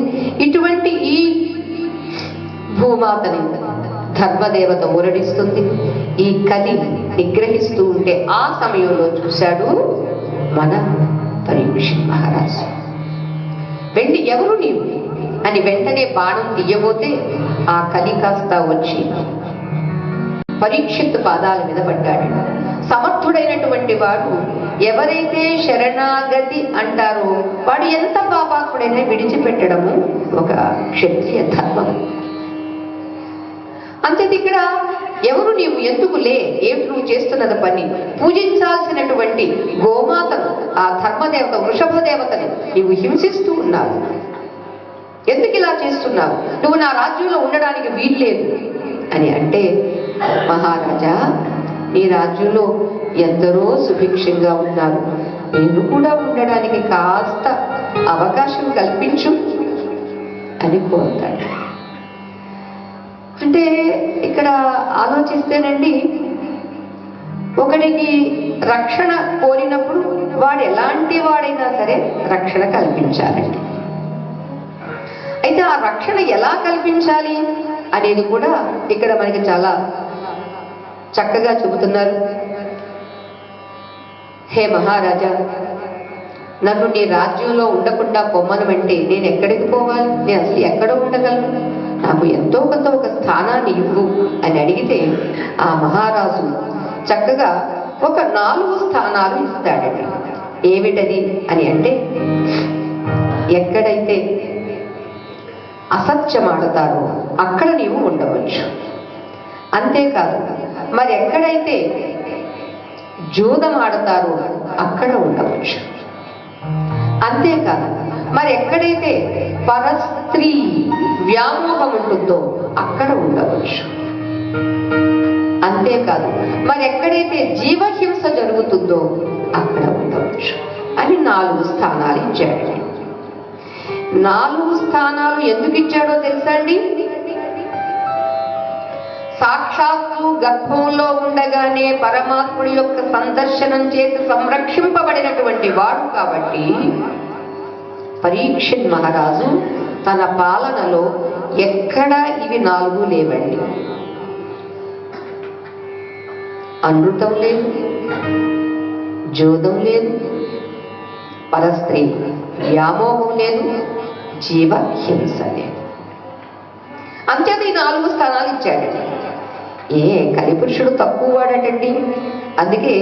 ఇటువంటి ఈ భూమాతని ధర్మదేవత ఊరడిస్తుంది. ఈ కలి నిగ్రహిస్తూ ఉంటే ఆ సమయంలో చూశాడు మన పరీక్షిత్ మహారాజు. వెళ్ళి ఎవరు నీవు అని వెంటనే బాణం తీయబోతే ఆ కలి కాస్త వచ్చి పరీక్షిత్ పాదాల మీద పడ్డాడు. సమర్థుడైనటువంటి వాడు ఎవరైతే శరణాగతి అంటారో వాడు ఎంత పాపాత్ముడైనా విడిచిపెట్టడము ఒక క్షత్రియ ధర్మం. అంతేది ఇక్కడ ఎవరు నీవు, ఎందుకు లే, ఏమిటి నువ్వు చేస్తున్నది పని? పూజించాల్సినటువంటి గోమాతను, ఆ ధర్మదేవత వృషభ దేవతని నీవు హింసిస్తూ ఉన్నావు. ఎందుకు ఇలా చేస్తున్నావు? నువ్వు నా రాజ్యంలో ఉండడానికి వీల్లేదు అని అంటే, మహారాజా నీ రాజ్యంలో ఎందరో సుభిక్షంగా ఉన్నారు, నేను కూడా ఉండడానికి కాస్త అవకాశం కల్పించు అని కోరుతాడు. అంటే ఇక్కడ ఆలోచిస్తేనండి, ఒకడికి రక్షణ కోరినప్పుడు వాడు ఎలాంటి వాడైనా సరే రక్షణ కల్పించాలండి. అయితే ఆ రక్షణ ఎలా కల్పించాలి అనేది కూడా ఇక్కడ మనకి చాలా చక్కగా చెబుతున్నారు. హే మహారాజా, నన్ను నీ రాజ్యంలో ఉండకుండా పొమ్మనమంటే నేను ఎక్కడికి పోవాలి? నేను అసలు ఎక్కడ ఉండగలను? నాకు ఎంతో కొంత ఒక స్థానాన్ని ఇవ్వు అని అడిగితే ఆ మహారాజు చక్కగా ఒక 4 స్థానాలు ఇస్తాడండి. ఏమిటది అని అంటే, ఎక్కడైతే అసత్యం ఆడతారో అక్కడ నీవు ఉండవచ్చు. అంతేకాదు, మరి ఎక్కడైతే జూదం ఆడతారో అక్కడ ఉండవచ్చు. అంతేకాదు, మరి ఎక్కడైతే పరస్త్రీ వ్యామోహం ఉంటుందో అక్కడ ఉండవచ్చు. అంతేకాదు, మరి ఎక్కడైతే జీవహింస జరుగుతుందో అక్కడ ఉండవచ్చు అని 4 స్థానాలు ఇచ్చాడు. 4 స్థానాలు ఎందుకు ఇచ్చాడో తెలుసా అండి? సాక్షాత్తు గర్భంలో ఉండగానే పరమాత్ముడి యొక్క సందర్శనం చేసి సంరక్షింపబడినటువంటి వాడు కాబట్టి పరీక్షిత్ మహారాజు తన పాలనలో ఎక్కడా ఇవి 4 లేవండి. అనృతం లేదు, జోదం లేదు, పరస్త్రీ వ్యామోహం లేదు, జీవ హింస లేదు. అంతేత ఈ 4 స్థానాలు ఇచ్చాడండి. కలిపురుషుడు తక్కువ వాడటండి. అందుకే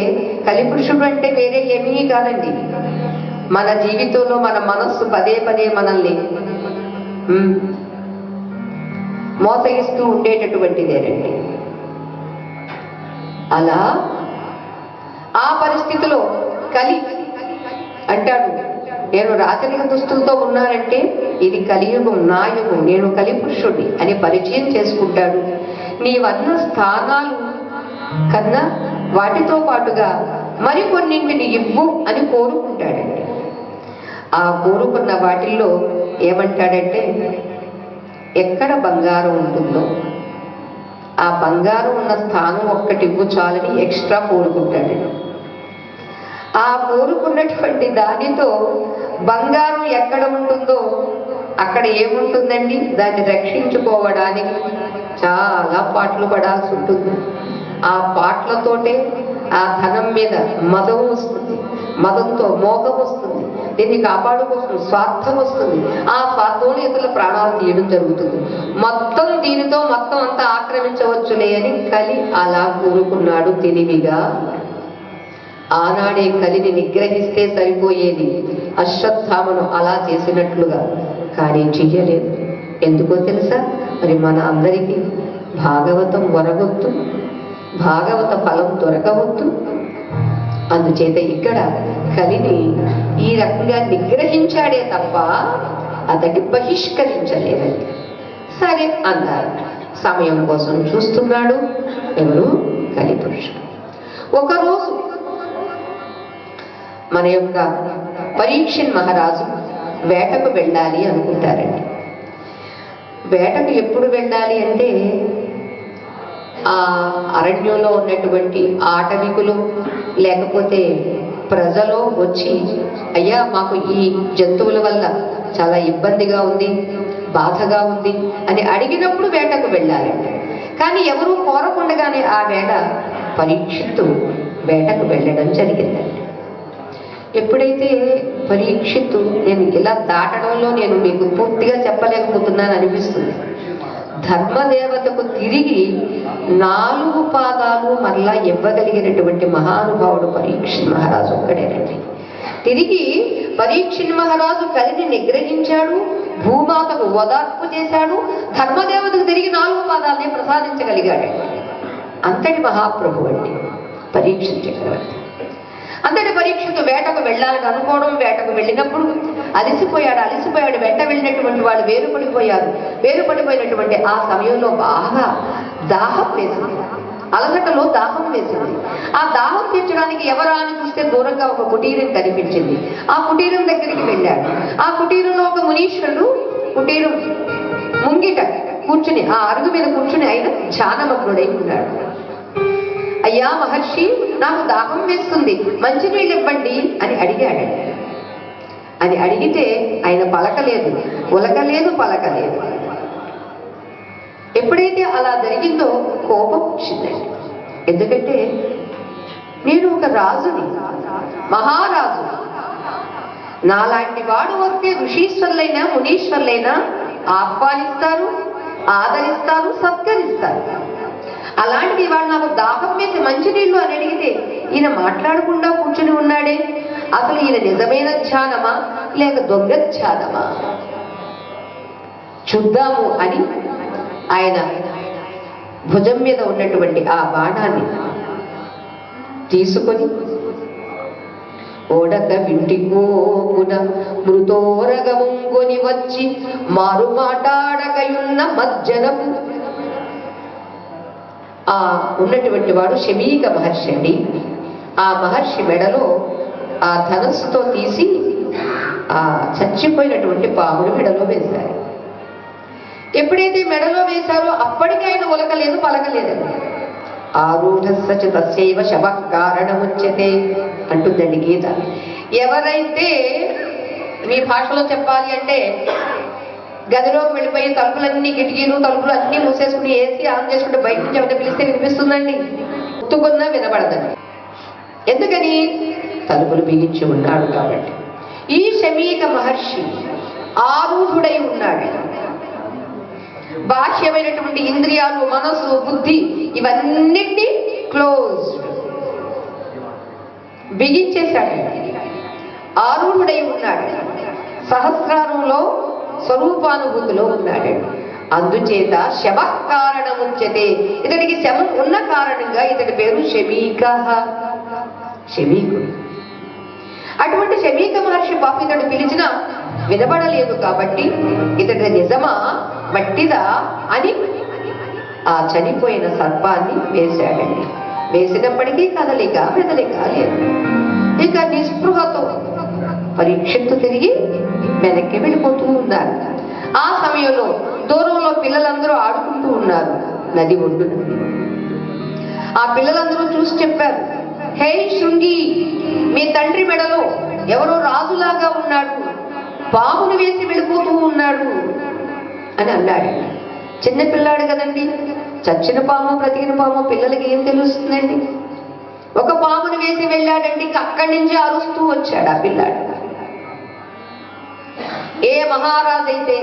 కలిపురుషుడు అంటే వేరే ఏమీ కాదండి, మన జీవితంలో మన మనస్సు పదే పదే మనల్ని మోసగిస్తూ ఉండేటటువంటిదేనండి. అలా ఆ పరిస్థితిలో కలి అంటాడు, నేను రాచరిక దుస్తులతో ఉన్నానంటే ఇది కలియుగం, నా యుగం, నేను కలిపురుషుడిని అని పరిచయం చేసుకుంటాడు. నీవన్న స్థానాలు కన్నా వాటితో పాటుగా మరికొన్నింటిని ఇవ్వు అని కోరుకుంటాడండి. ఆ కోరుకున్న వాటిల్లో ఏమంటాడంటే, ఎక్కడ బంగారం ఉంటుందో ఆ బంగారం ఉన్న స్థానం ఒక్కటి ఇవ్వు చాలని ఎక్స్ట్రా కోరుకుంటాడండి. ఆ కోరుకున్నటువంటి దానితో బంగారం ఎక్కడ ఉంటుందో అక్కడ ఏముంటుందండి, దాన్ని రక్షించుకోవడానికి చాలా పాటలు పడాల్సి ఉంటుంది. ఆ పాటలతోటే ఆ ధనం మీద మదం వస్తుంది, మదంతో మోహం వస్తుంది, దీన్ని కాపాడుకోసం స్వార్థం వస్తుంది. ఆ స్వార్థంలో ఇతరుల ప్రాణాలు తీయడం జరుగుతుంది. మొత్తం దీనితో మొత్తం అంతా ఆక్రమించవచ్చులే అని కలి అలా కోరుకున్నాడు తెలివిగా. ఆనాడే కలిని నిగ్రహిస్తే సరిపోయేది, అశ్వత్థామను అలా చేసినట్లుగా. కానీ చెయ్యలేదు. ఎందుకో తెలుసా? మరి మన అందరికీ భాగవతం వరగొద్దు, భాగవత ఫలం దొరకవద్దు. అందుచేత ఇక్కడ కలిని ఈ రకంగా నిగ్రహించాడే తప్ప అతడి బహిష్కరించలేదండి. సరే అన్నారు. సమయం కోసం చూస్తున్నాడు ఎవరు? కలిపురుషుడు. ఒకరోజు మన యొక్క పరీక్షిత్ మహారాజు వేటకు వెళ్ళాలి అనుకుంటారండి. వేటకు ఎప్పుడు వెళ్ళాలి అంటే, ఆ అరణ్యంలో ఉన్నటువంటి ఆటవికులు లేకపోతే ప్రజలు వచ్చి, అయ్యా మాకు ఈ జంతువుల వల్ల చాలా ఇబ్బందిగా ఉంది, బాధగా ఉంది అని అడిగినప్పుడు వేటకు వెళ్ళాలండి. కానీ ఎవరూ కోరకుండగానే ఆ వేళ పరీక్షిత్తు వేటకు వెళ్ళడం జరిగిందండి. ఎప్పుడైతే పరీక్షిత్తు, నేను ఇలా దాటడంలో నేను మీకు పూర్తిగా చెప్పలేకపోతున్నాను అనిపిస్తుంది, ధర్మదేవతకు తిరిగి 4 పాదాలు మరలా ఇవ్వగలిగినటువంటి మహానుభావుడు పరీక్షిత్ మహారాజు ఒక్కడేనండి. తిరిగి పరీక్షిత్ మహారాజు కలిని నిగ్రహించాడు, భూమాతకు ఓదార్పు చేశాడు, ధర్మదేవతకు తిరిగి 4 పాదాలనే ప్రసాదించగలిగాడండి. అంతటి మహాప్రభు అండి పరీక్షిత్ చక్రవర్తి. అంతటి పరీక్షిత్తు వేటకు వెళ్ళాలని అనుకోవడం, వేటకు వెళ్ళినప్పుడు అలిసిపోయాడు. వెంట వెళ్ళినటువంటి వాళ్ళు వేరుపడిపోయినటువంటి ఆ సమయంలో బాగా దాహం వేసింది, అలసటలో దాహం వేసింది. ఆ దాహం తీర్చడానికి ఎవరా అని చూస్తే దూరంగా ఒక కుటీరం కనిపించింది. ఆ కుటీరం దగ్గరికి వెళ్ళాడు. ఆ కుటీరంలో ఒక మునీశ్వరుడు కుటీరం ముంగిట కూర్చుని, ఆ అరుగు మీద కూర్చుని ఆయన ధ్యానమగ్నుడై ఉన్నాడు. అయ్యా మహర్షి, నాకు దాహం వేస్తుంది, మంచినీళ్ళు ఇవ్వండి అని అడిగాడండి. అని అడిగితే ఆయన పలకలేదు, పలకలేదు. ఎప్పుడైతే అలా జరిగిందో కోపం వచ్చిందండి. ఎందుకంటే నేను ఒక రాజుని, మహారాజు, నాలాంటి వాడు వస్తే ఋషీశ్వరులైనా మునీశ్వరులైనా ఆహ్వానిస్తారు, ఆదరిస్తారు, సత్కరిస్తారు. అలాంటిది వాడు నాకు దాహం వేసి మంచినీళ్ళు అని అడిగితే ఈయన మాట్లాడకుండా కూర్చుని ఉన్నాడే, అసలు ఈయన నిజమైన ధ్యానమా లేక దొంగ ధ్యానమా చూద్దాము అని ఆయన భుజం మీద ఉన్నటువంటి ఆ బాణాన్ని తీసుకొని, ఓడక వింటికోపున మృతోరగముంగొని వచ్చి మారు మాటాడకయున్న మజ్జనపు, ఆ ఉన్నటువంటి వాడు శమీక మహర్షి అండి. ఆ మహర్షి మెడలో ఆ ధనస్సుతో తీసి ఆ చచ్చిపోయినటువంటి పాముడు మెడలో వేశారు. ఎప్పుడైతే మెడలో వేశారో అప్పటికి ఆయన ఉలకలేదు, పలకలేదండి. ఆరూఢస్సచ తస్యైవ శవః కారణముచ్యతే అంటుందండి గీత. ఎవరైతే మీ భాషలో చెప్పాలి అంటే గదిలోకి వెళ్ళిపోయి తలుపులన్నీ, కిటికీలు తలుపులు అన్నీ మూసేసుకుని ఏసీ ఆన్ చేసుకుంటే బయట నుంచి ఎవరైనా పిలిస్తే వినిపిస్తుందండి, ఉత్తుకున్నా వినబడదండి. ఎందుకని? తలుపులు బిగించి ఉన్నాడు కాబట్టి. ఈ శమీక మహర్షి ఆరూఢుడై ఉన్నాడు. బాహ్యమైనటువంటి ఇంద్రియాలు, మనసు, బుద్ధి ఇవన్నిటినీ క్లోజ్డ్, బిగించేశాడు. ఆరూఢుడై ఉన్నాడు. సహస్రారంలో స్వరూపానుభూతిలో ఉన్నాడు. అందుచేత శవః కారణముచ్యతే, ఇతడికి శవం ఉన్న కారణంగా ఇతడి పేరు శమీక, శమీకుడు. అటువంటి శమీక మహర్షి పాప ఇతడు పిలిచినా వినబడలేదు కాబట్టి ఇతడి నిజమా వట్టిదా అని ఆ చనిపోయిన సర్పాన్ని వేశాడండి. వేసినప్పటికీ కదలిక మెదలిక లేదు. ఇక నిస్పృహతో పరీక్షిత్తు తిరిగి వెనక్కి వెళ్ళిపోతూ ఉన్నారు. ఆ సమయంలో దూరంలో పిల్లలందరూ ఆడుకుంటూ ఉన్నారు నది ఒడ్డున. ఆ పిల్లలందరూ చూసి చెప్పారు, హే శృంగి, మీ తండ్రి మెడలో ఎవరో రాజులాగా ఉన్నాడు, పామును వేసి వెళ్ళిపోతూ ఉన్నాడు అని అన్నాడు. చిన్న పిల్లాడు కదండి, చచ్చిన పాము బ్రతికిన పాము పిల్లలకి ఏం తెలుస్తుందండి? ఒక పామును వేసి వెళ్ళాడండి, అక్కడి నుంచి అరుస్తూ వచ్చాడు ఆ పిల్లాడు. ఏ మహారాజైతే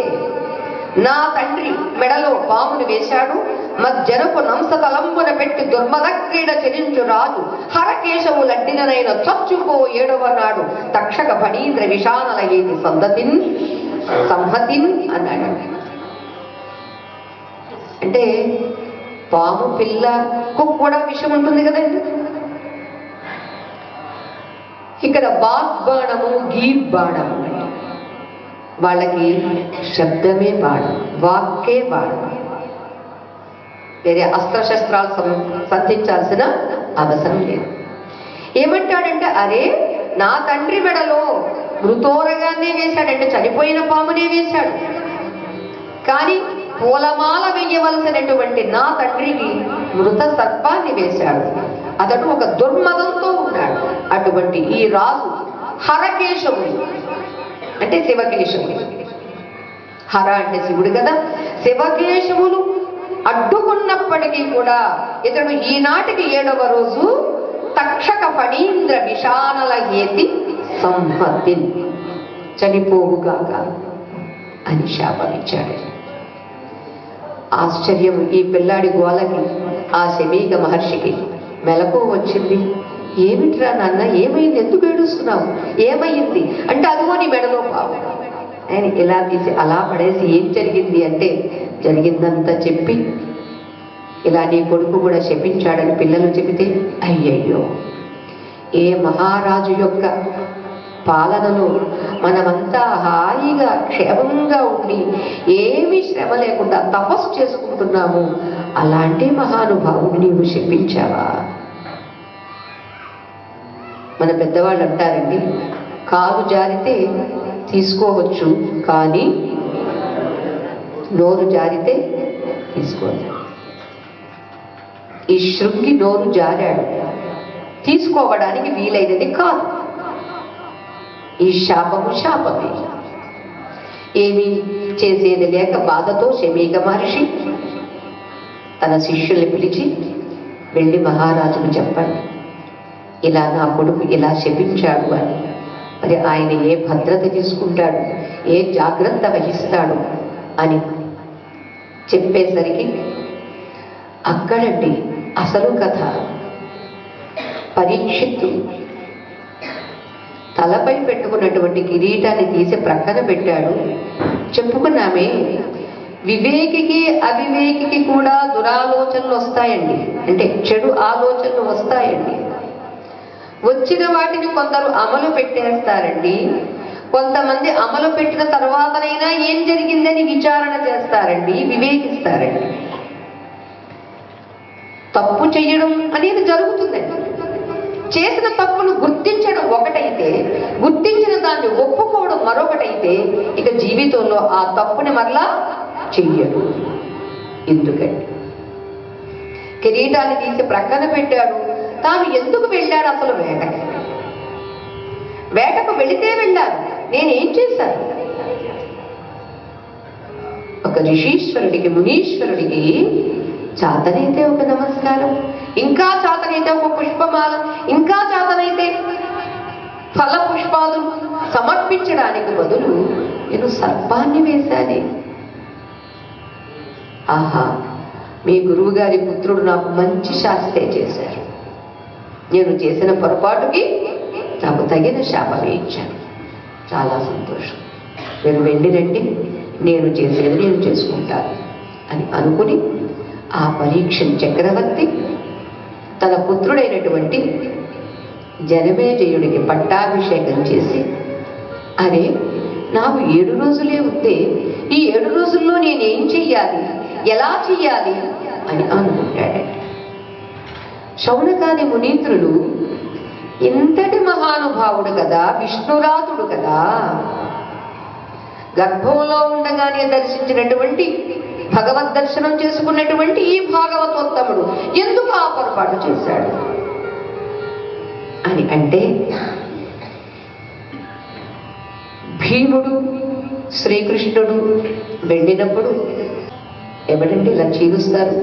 నా తండ్రి మెడలో పామును వేశాడు, మజ్జనపు నంసతలంబున పెట్టి దుర్మద క్రీడ చెరించు రాజు హరకేశవులడ్డిననైన చచ్చుకో 7వ నాడు తక్షక ఫణీంద్ర విషానల ఏది సంహతిన్ అన్నాడు. అంటే పాము పిల్లకు కూడా విషం ఉంటుంది కదండి. ఇక్కడ వాగ్బాణము గీర్బాణము, వాళ్ళకి శబ్దమే బాణం, వాక్కే బాణం. వేరే అస్త్రశస్త్రాలు సంధించాల్సిన అవసరం లేదు. ఏమంటాడంటే, అరే నా తండ్రి మెడలో మృతోరగానే వేశాడంటే చనిపోయిన పామునే వేశాడు, కానీ పూలమాల వేయవలసినటువంటి నా తండ్రికి మృత సర్పాన్ని వేశాడు. అతడు ఒక దుర్మదంతో ఉన్నాడు. అటువంటి ఈ రాజు హరకేశవుడు అంటే శివకేశవుడు. హర అంటే శివుడు కదా. శివకేశవులు అడ్డుకున్నప్పటికీ కూడా ఇతడు ఈనాటికి 7వ రోజు తక్షక ఫణీంద్ర విషానల ఏతి సంహతిన్ చనిపోవుగాక అని శాపమిచ్చాడు. ఆశ్చర్యం ఈ పిల్లాడి గోలకి ఆ శమీక మహర్షికి మెలకు వచ్చింది. ఏమిట్రా నాన్న, ఏమైంది, ఎందుకు ఏడుస్తున్నావు, ఏమైంది అంటే, అదిగో నీ మెడలో పాము. ఆయన ఇలా తీసి అలా పడేసి ఏం జరిగింది అంటే, జరిగిందంతా చెప్పి ఇలా నీ కొడుకు కూడా శపించాడని పిల్లలు చెబితే, అయ్యయ్యో, ఏ మహారాజు యొక్క పాలనలో మనమంతా హాయిగా క్షేమంగా ఉండి ఏమీ శ్రమ లేకుండా తపస్సు చేసుకుంటున్నాము, అలాంటి మహానుభావుడు నీవు శపించావా? మన పెద్దవాళ్ళు అంటారండి, కాలు జారితే తీసుకోవచ్చు కానీ నోరు జారితే తీసుకోవచ్చు. ఈ శృంగి నోరు జారాడు, తీసుకోవడానికి వీలైనది కాదు. ఈ శాపము శాపమే. ఏమీ చేసేది లేక బాధతో శమీక మహర్షి తన శిష్యుల్ని పిలిచి, వెళ్ళి మహారాజుకు చెప్పండి, ఇలా నా కొడుకు ఇలా శపించాడు అని. మరి ఆయన ఏ భద్రత తీసుకుంటాడు, ఏ జాగ్రత్త వహిస్తాడు అని చెప్పేసరికి అక్కడండి అసలు కథ. పరీక్షిత్తు తలపై పెట్టుకున్నటువంటి కిరీటాన్ని తీసి ప్రక్కన పెట్టాడు. చెప్పుకున్నామే, వివేకికి అవివేకికి కూడా దురాలోచనలు వస్తాయండి, అంటే చెడు ఆలోచనలు వస్తాయండి. వచ్చిన వాటిని కొందరు అమలు పెట్టేస్తారండి, కొంతమంది అమలు పెట్టిన తర్వాతనైనా ఏం జరిగిందని విచారణ చేస్తారండి, వివేకిస్తారండి. తప్పు చేయడం అనేది జరుగుతుందండి. చేసిన తప్పును గుర్తించడం ఒకటైతే, గుర్తించిన దాన్ని ఒప్పుకోవడం మరొకటైతే, ఇక జీవితంలో ఆ తప్పుని మరలా చెయ్యడు. ఎందుకండి కిరీటాన్ని తీసి ప్రక్కన పెట్టాడు. తాను ఎందుకు వెళ్ళాడు అసలు వేటకి? వేటకు వెళితే వెళ్ళాను, నేనేం చేశాను? ఒక ఋషీశ్వరుడికి, మునీశ్వరుడికి చాతనైతే ఒక నమస్కారం, ఇంకా చాతనైతే ఒక పుష్పమాల, ఇంకా చాతనైతే ఫల పుష్పాలు సమర్పించడానికి బదులు నేను సర్పాన్ని వేశానే. ఆహా, మీ గురువు గారి పుత్రుడు నాకు మంచి శాస్త్రే చేశారు. నేను చేసిన పొరపాటుకి నాకు తగిన శాపమే ఇచ్చాను. చాలా సంతోషం, మీరు వెళ్ళి రండి, నేను చేసేది నేను చేసుకుంటాను అని అనుకుని ఆ పరీక్షను చక్రవర్తి తన పుత్రుడైనటువంటి జనమేజయుడికి పట్టాభిషేకం చేసి, అరే నాకు 7 రోజులే ఉంటే ఈ 7 రోజుల్లో నేనేం చెయ్యాలి, ఎలా చెయ్యాలి అని అనుకుంటాడండి. శౌనకాది మునీంద్రులు ఇంతటి మహానుభావుడు కదా, విష్ణురాతుడు కదా, గర్భంలో ఉండగానే దర్శించినటువంటి భగవద్ దర్శనం చేసుకున్నటువంటి ఈ భాగవతోత్తముడు ఎందుకు ఆ పొరపాటు చేశాడు అని అంటే, భీముడు శ్రీకృష్ణుడు వెళ్ళినప్పుడు ఎవరంటే ఇలా చీలుస్తారు,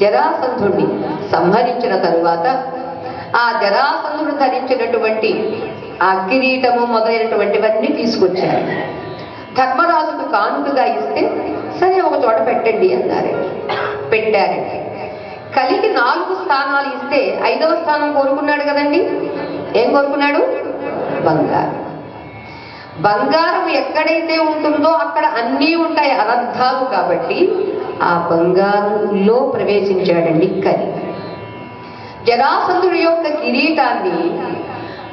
జరాసంధుడిని సంహరించిన తరువాత ఆ జరాసంధుడు ధరించినటువంటి ఆ కిరీటము మొదలైనటువంటివన్నీ తీసుకొచ్చారు. ధర్మరాజుకు కానుకగా ఇస్తే సరే ఒక చోట పెట్టండి అన్నారండి. పెట్టారండి. కలికి 4 స్థానాలు ఇస్తే 5వ స్థానం కోరుకున్నాడు కదండి. ఏం కోరుకున్నాడు? బంగారం. బంగారం ఎక్కడైతే ఉంటుందో అక్కడ అన్నీ ఉంటాయి, అనర్థాలు. కాబట్టి ఆ బంగారంలో ప్రవేశించాడండి కలి. జరాసంధుడి యొక్క కిరీటాన్ని,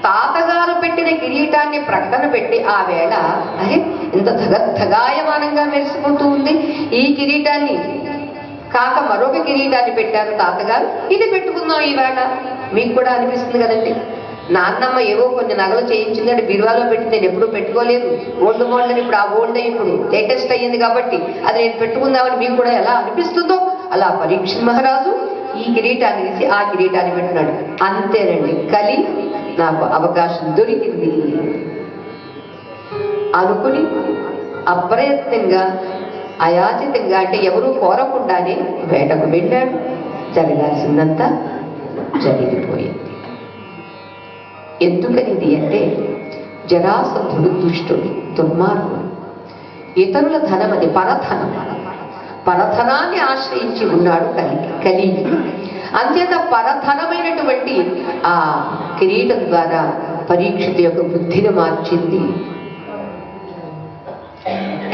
తాతగారు పెట్టిన కిరీటాన్ని ప్రక్కన పెట్టి ఆ వేళ అరే ఇంత ధగాయమానంగా మెరిసిపోతూ ఉంది, ఈ కిరీటాన్ని కాక మరొక కిరీటాన్ని పెట్టారు తాతగారు, ఇది పెట్టుకుందాం ఈ వేళ. మీకు కూడా అనిపిస్తుంది కదండి, నాన్నమ్మ ఏవో కొన్ని నగలు చేయించిందంటే బీరువాలో పెట్టి నేను ఎప్పుడూ పెట్టుకోలేదు, ఓల్డ్ మోడల్ అని. ఇప్పుడు ఆ ఓల్డ్ ఇప్పుడు లేటెస్ట్ అయ్యింది కాబట్టి అది నేను పెట్టుకుందామని మీకు కూడా ఎలా అనిపిస్తుందో అలా పరీక్ష మహారాజు ఈ కిరీటాన్ని తీసి ఆ కిరీటాన్ని పెట్టినాడు. అంతేనండి, కలి నాకు అవకాశం దొరికింది అనుకుని అప్రయత్నంగా, అయాచితంగా, అంటే ఎవరూ కోరకుండానే వేటకు వెళ్ళాడు. జరగాల్సిందంతా జరిగిపోయింది. ఎందుకనిది అంటే, జరాసంధుడు దుష్టుడు, దుర్మార్గుడు. ఇతరుల ధనం అది పరధనం, పరధనాన్ని ఆశ్రయించి ఉన్నాడు కలి. అంచేత పరధనమైనటువంటి ఆ కిరీటం ద్వారా పరీక్షితు యొక్క బుద్ధిని మార్చింది.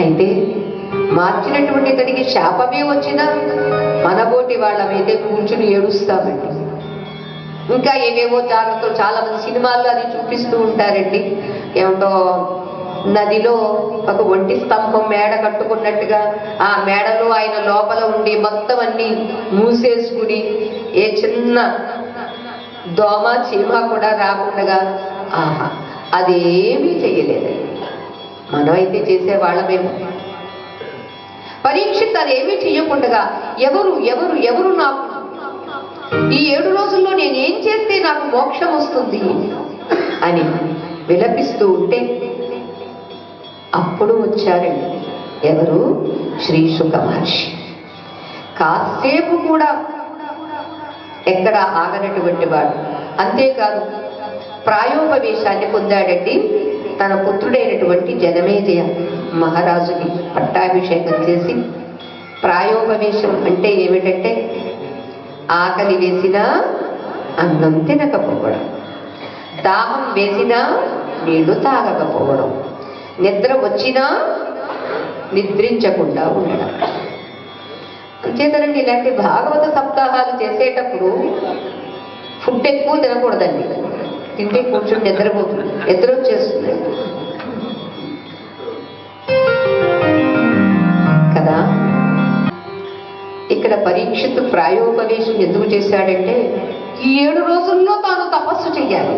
అయితే మార్చినటువంటి ఇతడికి శాపమే వచ్చినా మనబోటి వాళ్ళమైతే కూర్చుని ఏడుస్తామండి. ఇంకా ఏవేవో జాగ్రత్తలు చాలా మంది సినిమాల్లో అది చూపిస్తూ ఉంటారండి. ఏమిటో నదిలో ఒక ఒంటి స్తంభం మేడ కట్టుకున్నట్టుగా ఆ మేడలో ఆయన లోపల ఉండి మొత్తం అన్ని మూసేసుకుని ఏ చిన్న దోమ చీమ కూడా రాకుండా, ఆహా అదేమీ చెయ్యలేదండి. మనమైతే చేసేవాళ్ళమేమో. పరీక్షిత్ అదేమీ చెయ్యకుండా ఎవరు ఎవరు ఎవరు నాకు ఈ 7 రోజుల్లో నేనేం చేస్తే నాకు మోక్షం వస్తుంది అని విలపిస్తూ ఉంటే అప్పుడు వచ్చారండి ఎవరు? శ్రీ శుక మహర్షి. కాసేపు కూడా ఎక్కడ ఆగనటువంటి వాడు. అంతేకాదు ప్రాయోపవేశాన్ని పొందాడండి. తన పుత్రుడైనటువంటి జనమేజయ మహారాజుకి పట్టాభిషేకం చేసి, ప్రాయోపవేశం అంటే ఏమిటంటే ఆకలి వేసినా అన్నం తినకపోవడం, దాహం వేసినా నీళ్లు తాగకపోవడం, నిద్ర వచ్చినా నిద్రించకుండా ఉండడం. అంచేతనండి ఇలాంటి భాగవత సప్తాహాలు చేసేటప్పుడు ఫుడ్ ఎక్కువ తినకూడదండి. తింటే కూర్చొని నిద్రపోతుంది, నిద్ర వచ్చేస్తుంది కదా. ఇక్కడ పరీక్షిత్ ప్రాయోపవేశం ఎందుకు చేశాడంటే, ఈ 7 రోజుల్లో తాను తపస్సు చెయ్యాలి,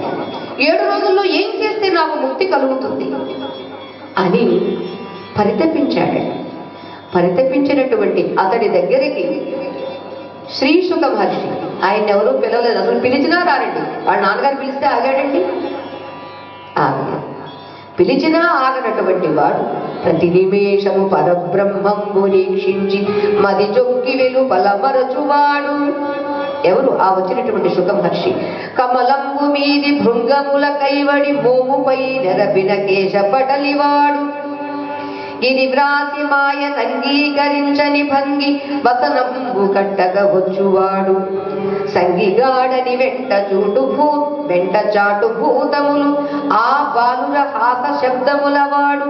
7 రోజుల్లో ఏం చేస్తే నాకు ముక్తి కలుగుతుంది అని పరితపించాడండి. పరితపించినటువంటి అతడి దగ్గరికి శ్రీ శుక మహర్షి, ఆయన ఎవరూ పిలవలేదు, అసలు పిలిచినా రారండి. వాళ్ళ నాన్నగారు పిలిస్తే ఆగాడండి, ఆగలేదు. పిలిచినా ఆగనటువంటి వాడు ప్రతి నిమేషము పరబ్రహ్మంబు నిరీక్షించి మది జొక్కి వెలుపల మరచువాడు. ఎవరు? ఆ వచ్చినటువంటి శుక మహర్షి. కమలంబు మీది భృంగముల కైవడి మోముపై నెరపిన కేశపటలివాడు. ఇది వ్రాసి మాయన్ అంగీకరించని భంగి వసనంబు కట్టగ వచ్చువాడు. సంగిగాడని వెంట చాటు భూతములు ఆ బాలుర హాస శబ్దముల వాడు.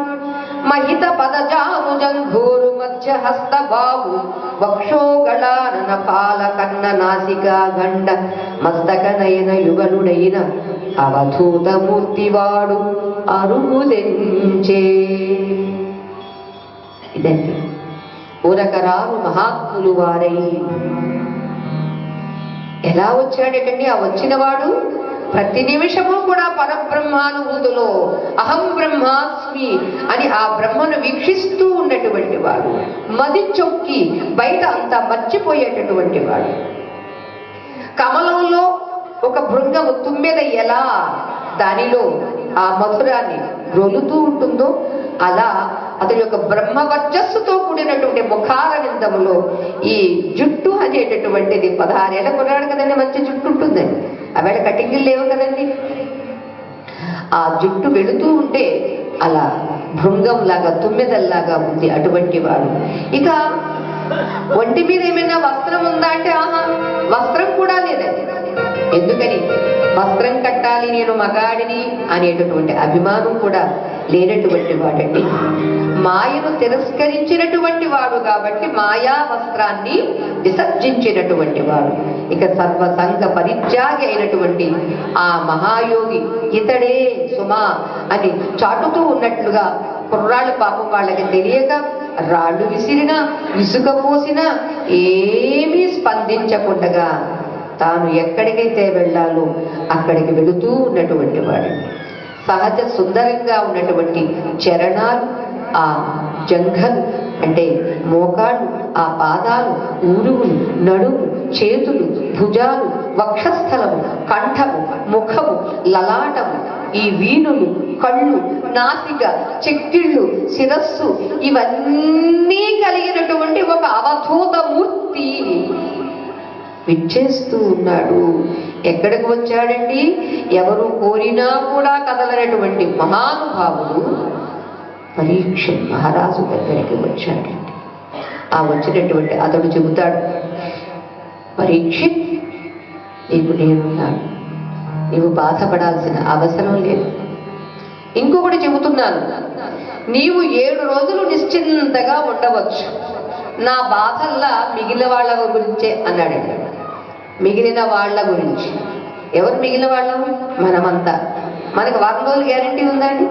మహిత పదజాము జంఘోరు మధ్య హస్త బాహు వక్షోగళానన పాల కన్న నాసికా గండ మస్తక నయన యుగలుడైన అవధూత మూర్తివాడు అరుగుదెంచే. ఇదండి. ఊరకరారు మహాత్ములు వారై. ఎలా వచ్చాడటండి? ఆ వచ్చినవాడు ప్రతి నిమిషము కూడా పరబ్రహ్మానుభూతిలో అహం బ్రహ్మాస్మి అని ఆ బ్రహ్మను వీక్షిస్తూ ఉన్నటువంటి వాడు, మది చొక్కి బయట అంతా మర్చిపోయేటటువంటి వాడు. కమలంలో ఒక భృంగము తుమ్మెద ఎలా దానిలో ఆ మధురాన్ని రొలుతూ ఉంటుందో అలా అతని యొక్క బ్రహ్మ వర్చస్సుతో కూడినటువంటి ముఖారవిందములో ఈ జుట్టు అనేటటువంటిది 16 ఏళ్ళ కుర్రాడు కదండి, మంచి జుట్టు ఉంటుందండి. ఆవేళ కటింగ్లు లేవు కదండి. ఆ జుట్టు వెళుతూ ఉంటే అలా భృంగంలాగా తుమ్మెదల్లాగా ఉంది అటువంటి వాడు. ఇక ఒంటి మీద ఏమైనా వస్త్రం ఉందా అంటే ఆహా, వస్త్రం కూడా లేదండి. ఎందుకని? వస్త్రం కట్టాలి, నేను మగాడిని అనేటటువంటి అభిమానం కూడా లేనటువంటి వాడండి. మాయను తిరస్కరించినటువంటి వాడు కాబట్టి మాయా వస్త్రాన్ని విసర్జించినటువంటి వాడు. ఇక సర్వసంగ పరిత్యాగి అయినటువంటి ఆ మహాయోగి ఇతడే సుమా అని చాటుతూ ఉన్నట్లుగా కుర్రాళ్ళు పాపం వాళ్ళకి తెలియక రాళ్ళు విసిరినా ఇసుక పోసినా ఏమీ స్పందించకుండా తాను ఎక్కడికైతే వెళ్ళాలో అక్కడికి వెళుతూ ఉన్నటువంటి వాడు. సహజ సుందరంగా ఉన్నటువంటి చరణాలు, ఆ జంఘలు అంటే మోకాళ్ళు, ఆ పాదాలు, ఊరువులు, నడుము, చేతులు, భుజాలు, వక్షస్థలము, కంఠము, ముఖము, లలాటము, ఈ వీణులు, కళ్ళు, నాసిక, చెక్కిళ్ళు, శిరస్సు ఇవన్నీ కలిగినటువంటి ఒక అవధూత మూర్తి విచ్చేస్తూ ఉన్నాడు. ఎక్కడికి వచ్చాడండి? ఎవరు కోరినా కూడా కదలనటువంటి మహానుభావుడు పరీక్షిత్ మహారాజు దగ్గరికి వచ్చాడండి. ఆ వచ్చినటువంటి అతడు చెబుతాడు, పరీక్షిత్, నీకు నేనున్నాను, నీవు బాధపడాల్సిన అవసరం లేదు. ఇంకొకటి చెబుతున్నాను, నీవు 7 రోజులు నిశ్చింతగా ఉండవచ్చు, నా బాధల్లా మిగిలిన వాళ్ళ గురించే అన్నాడండి. మిగిలిన వాళ్ళ గురించి. ఎవరు మిగిలిన వాళ్ళం? మనమంతా. మనకు 1 రోజులు గ్యారంటీ ఉందండి?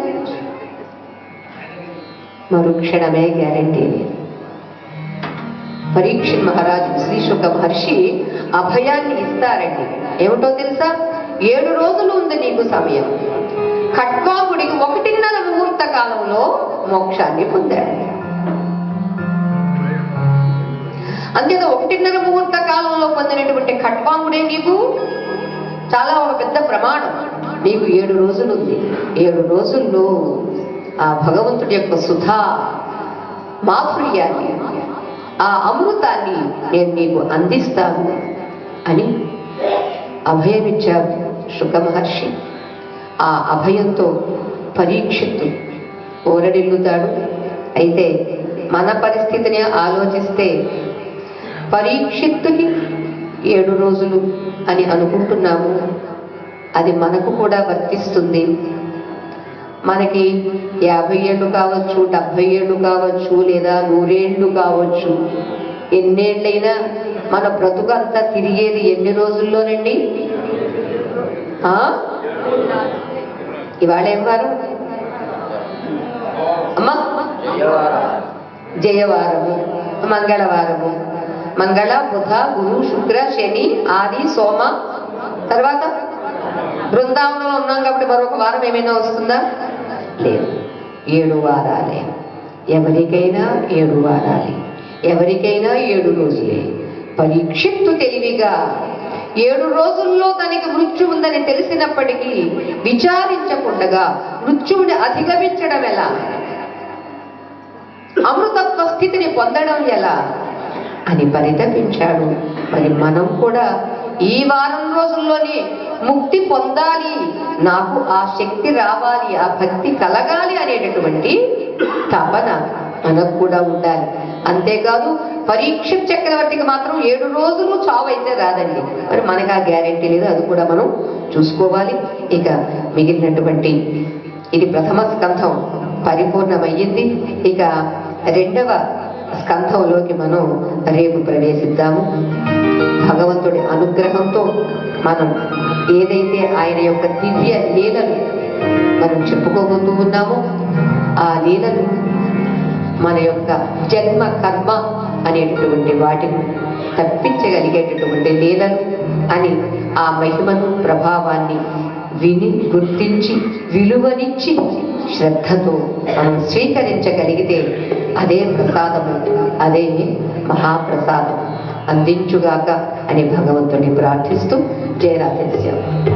మరుక్షణమే గ్యారంటీ లేదు. పరీక్షిత్ మహారాజు శ్రీ శుక మహర్షి అభయాన్ని ఇస్తారండి. ఏమిటో తెలుసా? 7 రోజులు ఉంది నీకు సమయం. ఖట్వాంగుడికి 1.5 ముహూర్త కాలంలో మోక్షాన్ని పొందాడు. అంతేత 1.5 ముహూర్త కాలంలో పొందినటువంటి ఖట్వాంగుడే నీకు చాలా ఒక పెద్ద ప్రమాణం. నీకు 7 రోజులు ఉంది. 7 రోజుల్లో ఆ భగవంతుడి యొక్క సుధా మాధుర్యాన్ని, ఆ అమృతాన్ని నేను నీకు అందిస్తాను అని అభయమిచ్చారు శుక మహర్షి. ఆ అభయంతో పరీక్షిత్తు ఓరడిల్లుతాడు. అయితే మన పరిస్థితిని ఆలోచిస్తే పరీక్షిత్తుకి 7 రోజులు అని అనుకుంటున్నాము. అది మనకు కూడా వర్తిస్తుంది. మనకి 50 ఏళ్ళు కావచ్చు, 70 ఏళ్ళు కావచ్చు, లేదా 100 ఏళ్ళు కావచ్చు. ఎన్నేళ్ళైనా మన బ్రతుకంతా తిరిగేది ఎన్ని రోజుల్లోనండి? ఇవాళ ఏం వారం అమ్మా? జయవారము, మంగళవారము. మంగళ, బుధ, గురు, శుక్ర, శని, ఆది, సోమ. తర్వాత బృందావనంలో ఉన్నాం కాబట్టి మరొక వారం ఏమైనా వస్తుందా? లేదు. 7 వారాలే. ఎవరికైనా 7 వారాలే, ఎవరికైనా 7 రోజులే. పరీక్షిత్తు తెలివిగా 7 రోజుల్లో తనకి మృత్యు ఉందని తెలిసినప్పటికీ విచారించకుండా మృత్యువుని అధిగమించడం ఎలా, అమృతత్వ స్థితిని పొందడం ఎలా అని పరితపించాడు. మరి మనం కూడా ఈ వారం రోజుల్లోనే ముక్తి పొందాలి, నాకు ఆ శక్తి రావాలి, ఆ భక్తి కలగాలి అనేటటువంటి తపన మనకు కూడా ఉండాలి. అంతేకాదు పరీక్షిత్ చక్రవర్తికి మాత్రం 7 రోజులు చావు అయితే రాదండి. మరి మనకు ఆ గ్యారెంటీ లేదు, అది కూడా మనం చూసుకోవాలి. ఇక మిగిలినటువంటి ఇది ప్రథమ స్కంధం పరిపూర్ణమయ్యింది. ఇక 2వ స్కంధంలోకి మనం రేపు ప్రవేశిద్దాము. భగవంతుడి అనుగ్రహంతో మనం ఏదైతే ఆయన యొక్క దివ్య లీలలు మనం చెప్పుకోబోతూ ఉన్నామో ఆ లీలలు మన యొక్క జన్మ కర్మ అనేటటువంటి వాటిని తప్పించగలిగేటటువంటి లీలలు అని ఆ మహిమను ప్రభావాన్ని విని గుర్తించి విలువనిచ్చి శ్రద్ధతో మనం స్వీకరించగలిగితే అదే ప్రసాదము, అదే మహాప్రసాదం అందించుగాక అని భగవంతుని ప్రార్థిస్తూ జయరాధేశ్యాం.